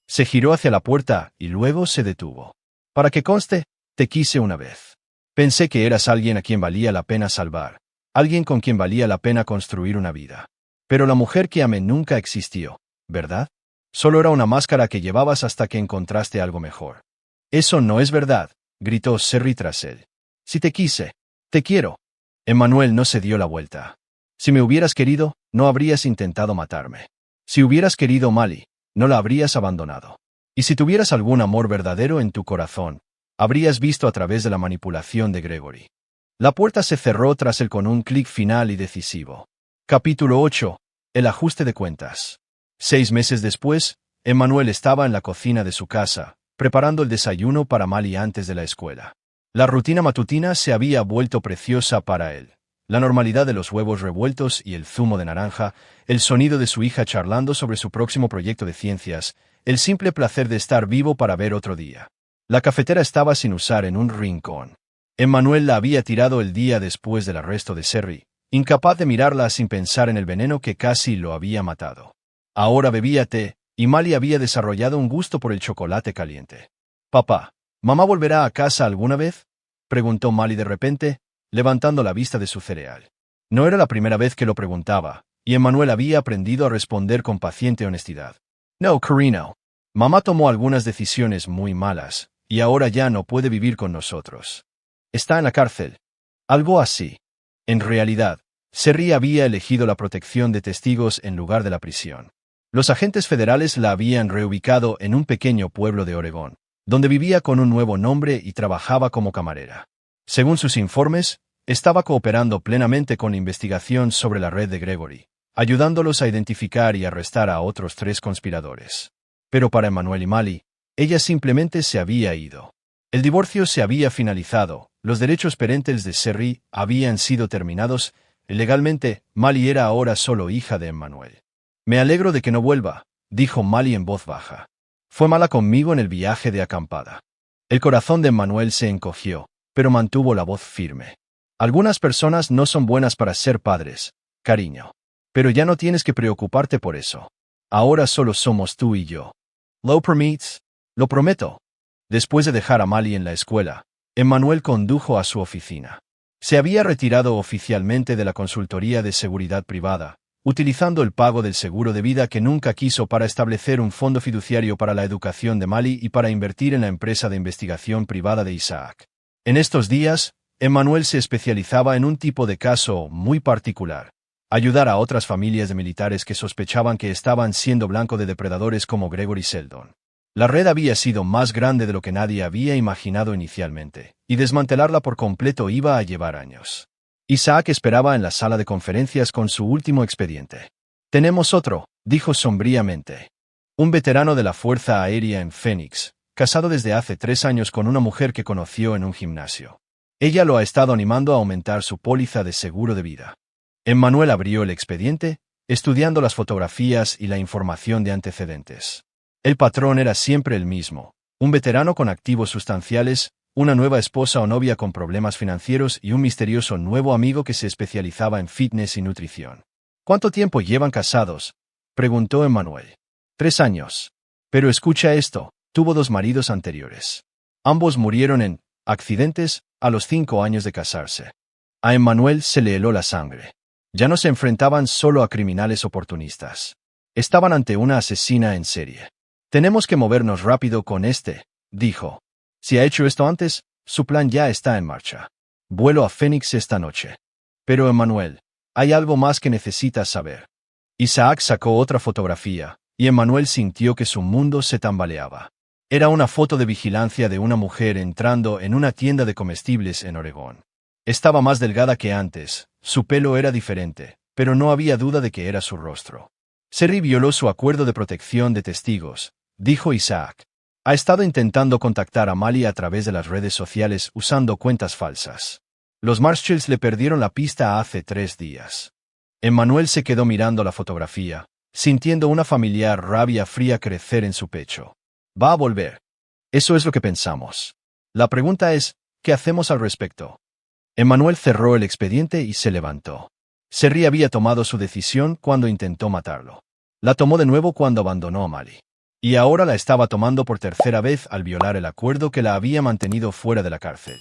Se giró hacia la puerta y luego se detuvo. Para que conste, te quise una vez. Pensé que eras alguien a quien valía la pena salvar, alguien con quien valía la pena construir una vida. Pero la mujer que amé nunca existió, ¿verdad? Solo era una máscara que llevabas hasta que encontraste algo mejor. Eso no es verdad, gritó Serri tras él. Si te quise, te quiero. Emmanuel no se dio la vuelta. Si me hubieras querido, no habrías intentado matarme. Si hubieras querido Mali, no la habrías abandonado. Y si tuvieras algún amor verdadero en tu corazón, habrías visto a través de la manipulación de Gregory. La puerta se cerró tras él con un clic final y decisivo. Capítulo 8. El ajuste de cuentas. 6 meses después, Emmanuel estaba en la cocina de su casa, preparando el desayuno para Mali antes de la escuela. La rutina matutina se había vuelto preciosa para él. La normalidad de los huevos revueltos y el zumo de naranja, el sonido de su hija charlando sobre su próximo proyecto de ciencias, el simple placer de estar vivo para ver otro día. La cafetera estaba sin usar en un rincón. Emmanuel la había tirado el día después del arresto de Serri, incapaz de mirarla sin pensar en el veneno que casi lo había matado. Ahora bebía té, y Mali había desarrollado un gusto por el chocolate caliente. «Papá, ¿mamá volverá a casa alguna vez?», preguntó Mali de repente, levantando la vista de su cereal. No era la primera vez que lo preguntaba, y Emmanuel había aprendido a responder con paciente honestidad. «No, Carino. Mamá tomó algunas decisiones muy malas, y ahora ya no puede vivir con nosotros. Está en la cárcel». Algo así. En realidad, Serri había elegido la protección de testigos en lugar de la prisión. Los agentes federales la habían reubicado en un pequeño pueblo de Oregón, donde vivía con un nuevo nombre y trabajaba como camarera. Según sus informes, estaba cooperando plenamente con la investigación sobre la red de Gregory, ayudándolos a identificar y arrestar a otros 3 conspiradores. Pero para Emmanuel y Mali, ella simplemente se había ido. El divorcio se había finalizado, los derechos parentales de Serri habían sido terminados, y legalmente, Mali era ahora solo hija de Emmanuel. «Me alegro de que no vuelva», dijo Mali en voz baja. «Fue mala conmigo en el viaje de acampada». El corazón de Emmanuel se encogió, pero mantuvo la voz firme. «Algunas personas no son buenas para ser padres, cariño. Pero ya no tienes que preocuparte por eso. Ahora solo somos tú y yo. ¿Lo permites?». «Lo prometo». Después de dejar a Mali en la escuela, Emmanuel condujo a su oficina. Se había retirado oficialmente de la consultoría de seguridad privada, utilizando el pago del seguro de vida que nunca quiso para establecer un fondo fiduciario para la educación de Mali y para invertir en la empresa de investigación privada de Isaac. En estos días, Emmanuel se especializaba en un tipo de caso muy particular: ayudar a otras familias de militares que sospechaban que estaban siendo blanco de depredadores como Gregory Seldon. La red había sido más grande de lo que nadie había imaginado inicialmente, y desmantelarla por completo iba a llevar años. Isaac esperaba en la sala de conferencias con su último expediente. «Tenemos otro», dijo sombríamente. Un veterano de la Fuerza Aérea en Phoenix, casado desde hace 3 años con una mujer que conoció en un gimnasio. Ella lo ha estado animando a aumentar su póliza de seguro de vida. Emmanuel abrió el expediente, estudiando las fotografías y la información de antecedentes. El patrón era siempre el mismo: un veterano con activos sustanciales, una nueva esposa o novia con problemas financieros y un misterioso nuevo amigo que se especializaba en fitness y nutrición. «¿Cuánto tiempo llevan casados?», preguntó Emmanuel. 3 años. Pero escucha esto, tuvo 2 maridos anteriores. Ambos murieron en accidentes a los 5 años de casarse. A Emmanuel se le heló la sangre. Ya no se enfrentaban solo a criminales oportunistas. Estaban ante una asesina en serie. «Tenemos que movernos rápido con este», dijo. «Si ha hecho esto antes, su plan ya está en marcha. Vuelo a Phoenix esta noche». «Pero Emmanuel, hay algo más que necesitas saber». Isaac sacó otra fotografía, y Emmanuel sintió que su mundo se tambaleaba. Era una foto de vigilancia de una mujer entrando en una tienda de comestibles en Oregón. Estaba más delgada que antes, su pelo era diferente, pero no había duda de que era su rostro. «Serri violó su acuerdo de protección de testigos», dijo Isaac. «Ha estado intentando contactar a Mali a través de las redes sociales usando cuentas falsas. Los Marshalls le perdieron la pista hace 3 días». Emmanuel se quedó mirando la fotografía, sintiendo una familiar rabia fría crecer en su pecho. «Va a volver». Eso es lo que pensamos. La pregunta es, ¿qué hacemos al respecto? Emmanuel cerró el expediente y se levantó. Serry había tomado su decisión cuando intentó matarlo. La tomó de nuevo cuando abandonó a Mali. Y ahora la estaba tomando por tercera vez al violar el acuerdo que la había mantenido fuera de la cárcel.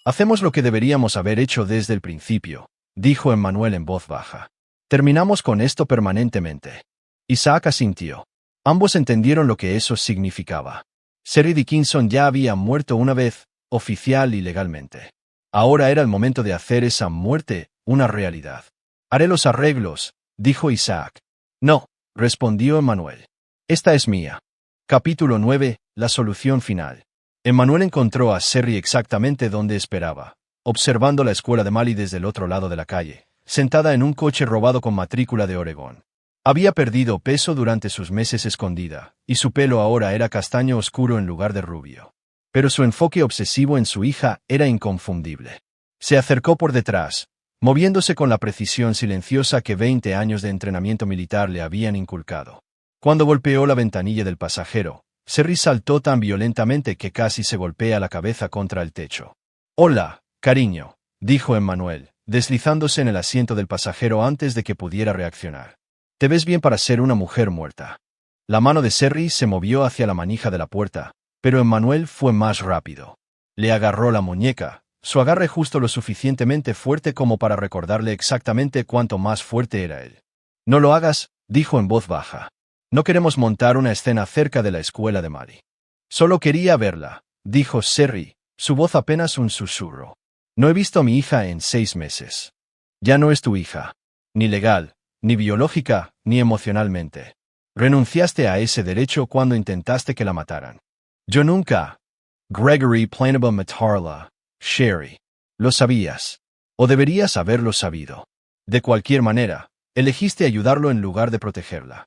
Hacemos lo que deberíamos haber hecho desde el principio, dijo Emmanuel en voz baja. Terminamos con esto permanentemente. Isaac asintió. Ambos entendieron lo que eso significaba. Serry Dickinson ya había muerto una vez, oficial y legalmente. Ahora era el momento de hacer esa muerte una realidad. Haré los arreglos, dijo Isaac. No, respondió Emmanuel. Esta es mía. Capítulo 9. La solución final. Emmanuel encontró a Serry exactamente donde esperaba, observando la escuela de Mali desde el otro lado de la calle, sentada en un coche robado con matrícula de Oregón. Había perdido peso durante sus meses escondida, y su pelo ahora era castaño oscuro en lugar de rubio. Pero su enfoque obsesivo en su hija era inconfundible. Se acercó por detrás, moviéndose con la precisión silenciosa que 20 años de entrenamiento militar le habían inculcado. Cuando golpeó la ventanilla del pasajero, Serry saltó tan violentamente que casi se golpea la cabeza contra el techo. «Hola, cariño», dijo Emmanuel, deslizándose en el asiento del pasajero antes de que pudiera reaccionar. «Te ves bien para ser una mujer muerta». La mano de Serry se movió hacia la manija de la puerta, pero Emmanuel fue más rápido. Le agarró la muñeca, su agarre justo lo suficientemente fuerte como para recordarle exactamente cuánto más fuerte era él. «No lo hagas», dijo en voz baja. «No queremos montar una escena cerca de la escuela de Mali». «Solo quería verla», dijo Serry, su voz apenas un susurro. «No he visto a mi hija en 6 meses. Ya no es tu hija. Ni legal, ni biológica, ni emocionalmente. Renunciaste a ese derecho cuando intentaste que la mataran. Yo nunca. Gregory planeaba matarla, Sherry. Lo sabías. O deberías haberlo sabido. De cualquier manera, elegiste ayudarlo en lugar de protegerla».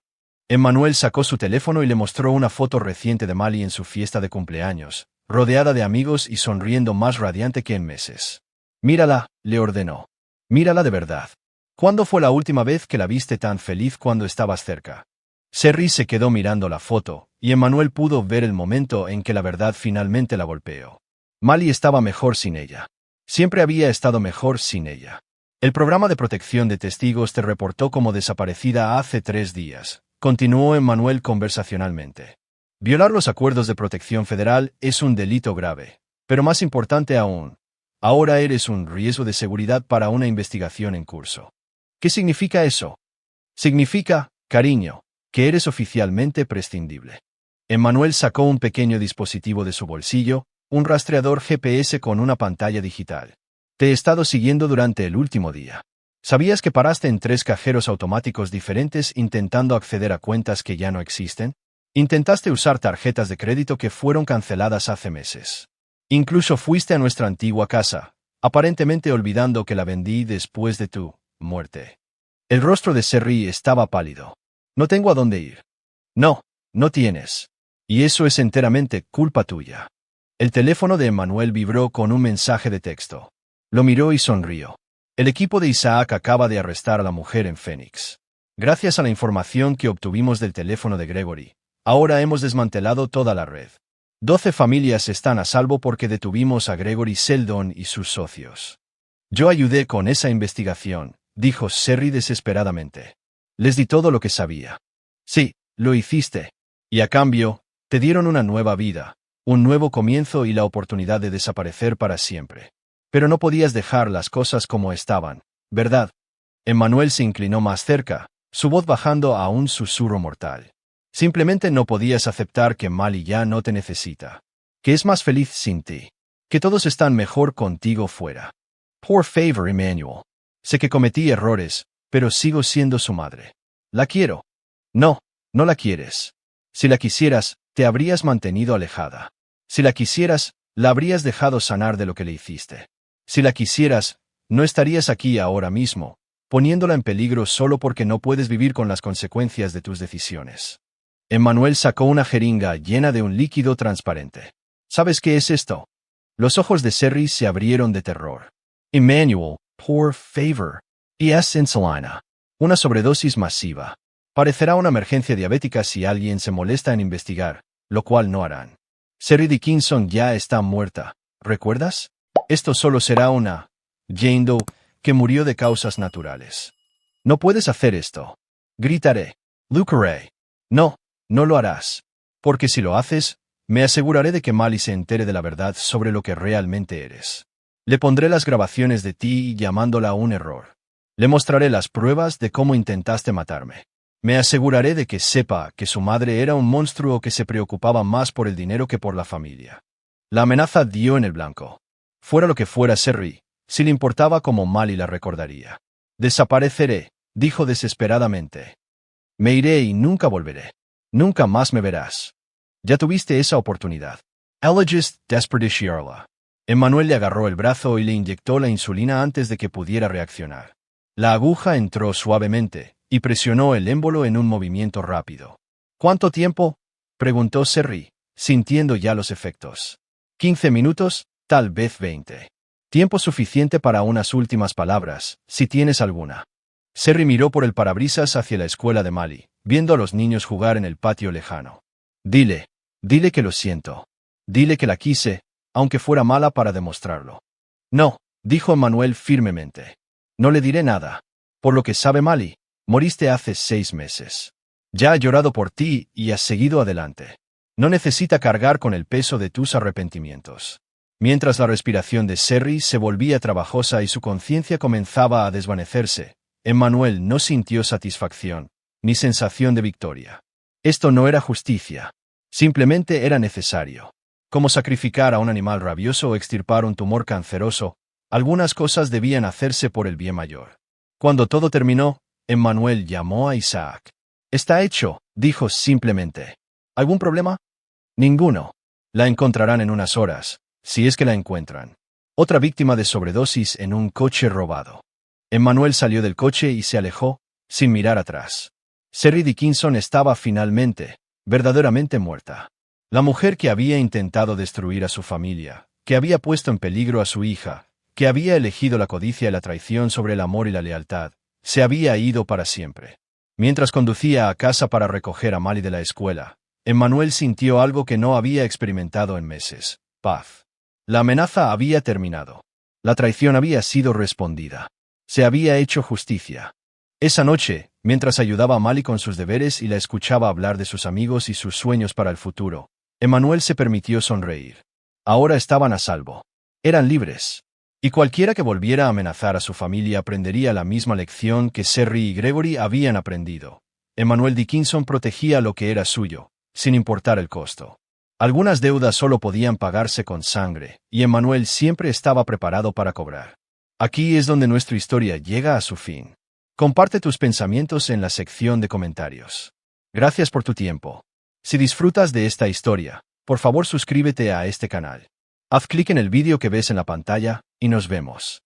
Emmanuel sacó su teléfono y le mostró una foto reciente de Mali en su fiesta de cumpleaños, rodeada de amigos y sonriendo más radiante que en meses. «Mírala», le ordenó. «Mírala de verdad. ¿Cuándo fue la última vez que la viste tan feliz cuando estabas cerca?» Serry se quedó mirando la foto, y Emmanuel pudo ver el momento en que la verdad finalmente la golpeó. Mali estaba mejor sin ella. Siempre había estado mejor sin ella. El programa de protección de testigos te reportó como desaparecida hace 3 días. Continuó Emmanuel conversacionalmente. Violar los acuerdos de protección federal es un delito grave, pero más importante aún, ahora eres un riesgo de seguridad para una investigación en curso. ¿Qué significa eso? Significa, cariño, que eres oficialmente prescindible. Emmanuel sacó un pequeño dispositivo de su bolsillo, un rastreador GPS con una pantalla digital. Te he estado siguiendo durante el último día. ¿Sabías que paraste en 3 cajeros automáticos diferentes intentando acceder a cuentas que ya no existen? Intentaste usar tarjetas de crédito que fueron canceladas hace meses. Incluso fuiste a nuestra antigua casa, aparentemente olvidando que la vendí después de tu muerte. El rostro de Serry estaba pálido. No tengo a dónde ir. No, no tienes. Y eso es enteramente culpa tuya. El teléfono de Emmanuel vibró con un mensaje de texto. Lo miró y sonrió. El equipo de Isaac acaba de arrestar a la mujer en Phoenix. Gracias a la información que obtuvimos del teléfono de Gregory, ahora hemos desmantelado toda la red. 12 familias están a salvo porque detuvimos a Gregory Seldon y sus socios. Yo ayudé con esa investigación, dijo Serry desesperadamente. Les di todo lo que sabía. Sí, lo hiciste. Y a cambio, te dieron una nueva vida, un nuevo comienzo y la oportunidad de desaparecer para siempre. Pero no podías dejar las cosas como estaban, ¿verdad? Emmanuel se inclinó más cerca, su voz bajando a un susurro mortal. Simplemente no podías aceptar que Mali ya no te necesita. Que es más feliz sin ti. Que todos están mejor contigo fuera. Por favor, Emmanuel. Sé que cometí errores, pero sigo siendo su madre. La quiero. No, no la quieres. Si la quisieras, te habrías mantenido alejada. Si la quisieras, la habrías dejado sanar de lo que le hiciste. Si la quisieras, no estarías aquí ahora mismo, poniéndola en peligro solo porque no puedes vivir con las consecuencias de tus decisiones. Emmanuel sacó una jeringa llena de un líquido transparente. ¿Sabes qué es esto? Los ojos de Serry se abrieron de terror. Emmanuel, por favor. Y es insulina. Una sobredosis masiva. Parecerá una emergencia diabética si alguien se molesta en investigar, lo cual no harán. Sherry Dickinson ya está muerta, ¿recuerdas? Esto solo será una Jane Doe que murió de causas naturales. No puedes hacer esto. Gritaré. Lucaré. No, no lo harás. Porque si lo haces, me aseguraré de que Molly se entere de la verdad sobre lo que realmente eres. Le pondré las grabaciones de ti llamándola un error. Le mostraré las pruebas de cómo intentaste matarme. Me aseguraré de que sepa que su madre era un monstruo que se preocupaba más por el dinero que por la familia. La amenaza dio en el blanco. Fuera lo que fuera Sherry, si le importaba cómo Molly la recordaría. Desapareceré, dijo desesperadamente. Me iré y nunca volveré. Nunca más me verás. Ya tuviste esa oportunidad. Elegist desperdiciarla. Emmanuel le agarró el brazo y le inyectó la insulina antes de que pudiera reaccionar. La aguja entró suavemente y presionó el émbolo en un movimiento rápido. ¿Cuánto tiempo? Preguntó Sherry, sintiendo ya los efectos. 15 minutos, tal vez 20. Tiempo suficiente para unas últimas palabras, si tienes alguna. Sherry miró por el parabrisas hacia la escuela de Molly, viendo a los niños jugar en el patio lejano. Dile que lo siento. Dile que la quise, aunque fuera mala para demostrarlo. No, dijo Emmanuel firmemente. No le diré nada. Por lo que sabe Molly, moriste hace 6 meses. Ya ha llorado por ti y has seguido adelante. No necesita cargar con el peso de tus arrepentimientos. Mientras la respiración de Sherry se volvía trabajosa y su conciencia comenzaba a desvanecerse, Emmanuel no sintió satisfacción, ni sensación de victoria. Esto no era justicia. Simplemente era necesario. Como sacrificar a un animal rabioso o extirpar un tumor canceroso, algunas cosas debían hacerse por el bien mayor. Cuando todo terminó, Emmanuel llamó a Isaac. Está hecho, dijo simplemente. ¿Algún problema? Ninguno. La encontrarán en unas horas, si es que la encuentran. Otra víctima de sobredosis en un coche robado. Emmanuel salió del coche y se alejó, sin mirar atrás. Sherry Dickinson estaba finalmente, verdaderamente muerta. La mujer que había intentado destruir a su familia, que había puesto en peligro a su hija, que había elegido la codicia y la traición sobre el amor y la lealtad, se había ido para siempre. Mientras conducía a casa para recoger a Molly de la escuela, Emmanuel sintió algo que no había experimentado en meses: paz. La amenaza había terminado. La traición había sido respondida. Se había hecho justicia. Esa noche, mientras ayudaba a Molly con sus deberes y la escuchaba hablar de sus amigos y sus sueños para el futuro, Emmanuel se permitió sonreír. Ahora estaban a salvo. Eran libres. Y cualquiera que volviera a amenazar a su familia aprendería la misma lección que Sherry y Gregory habían aprendido. Emmanuel Dickinson protegía lo que era suyo, sin importar el costo. Algunas deudas solo podían pagarse con sangre, y Emmanuel siempre estaba preparado para cobrar. Aquí es donde nuestra historia llega a su fin. Comparte tus pensamientos en la sección de comentarios. Gracias por tu tiempo. Si disfrutas de esta historia, por favor suscríbete a este canal. Haz clic en el vídeo que ves en la pantalla, y nos vemos.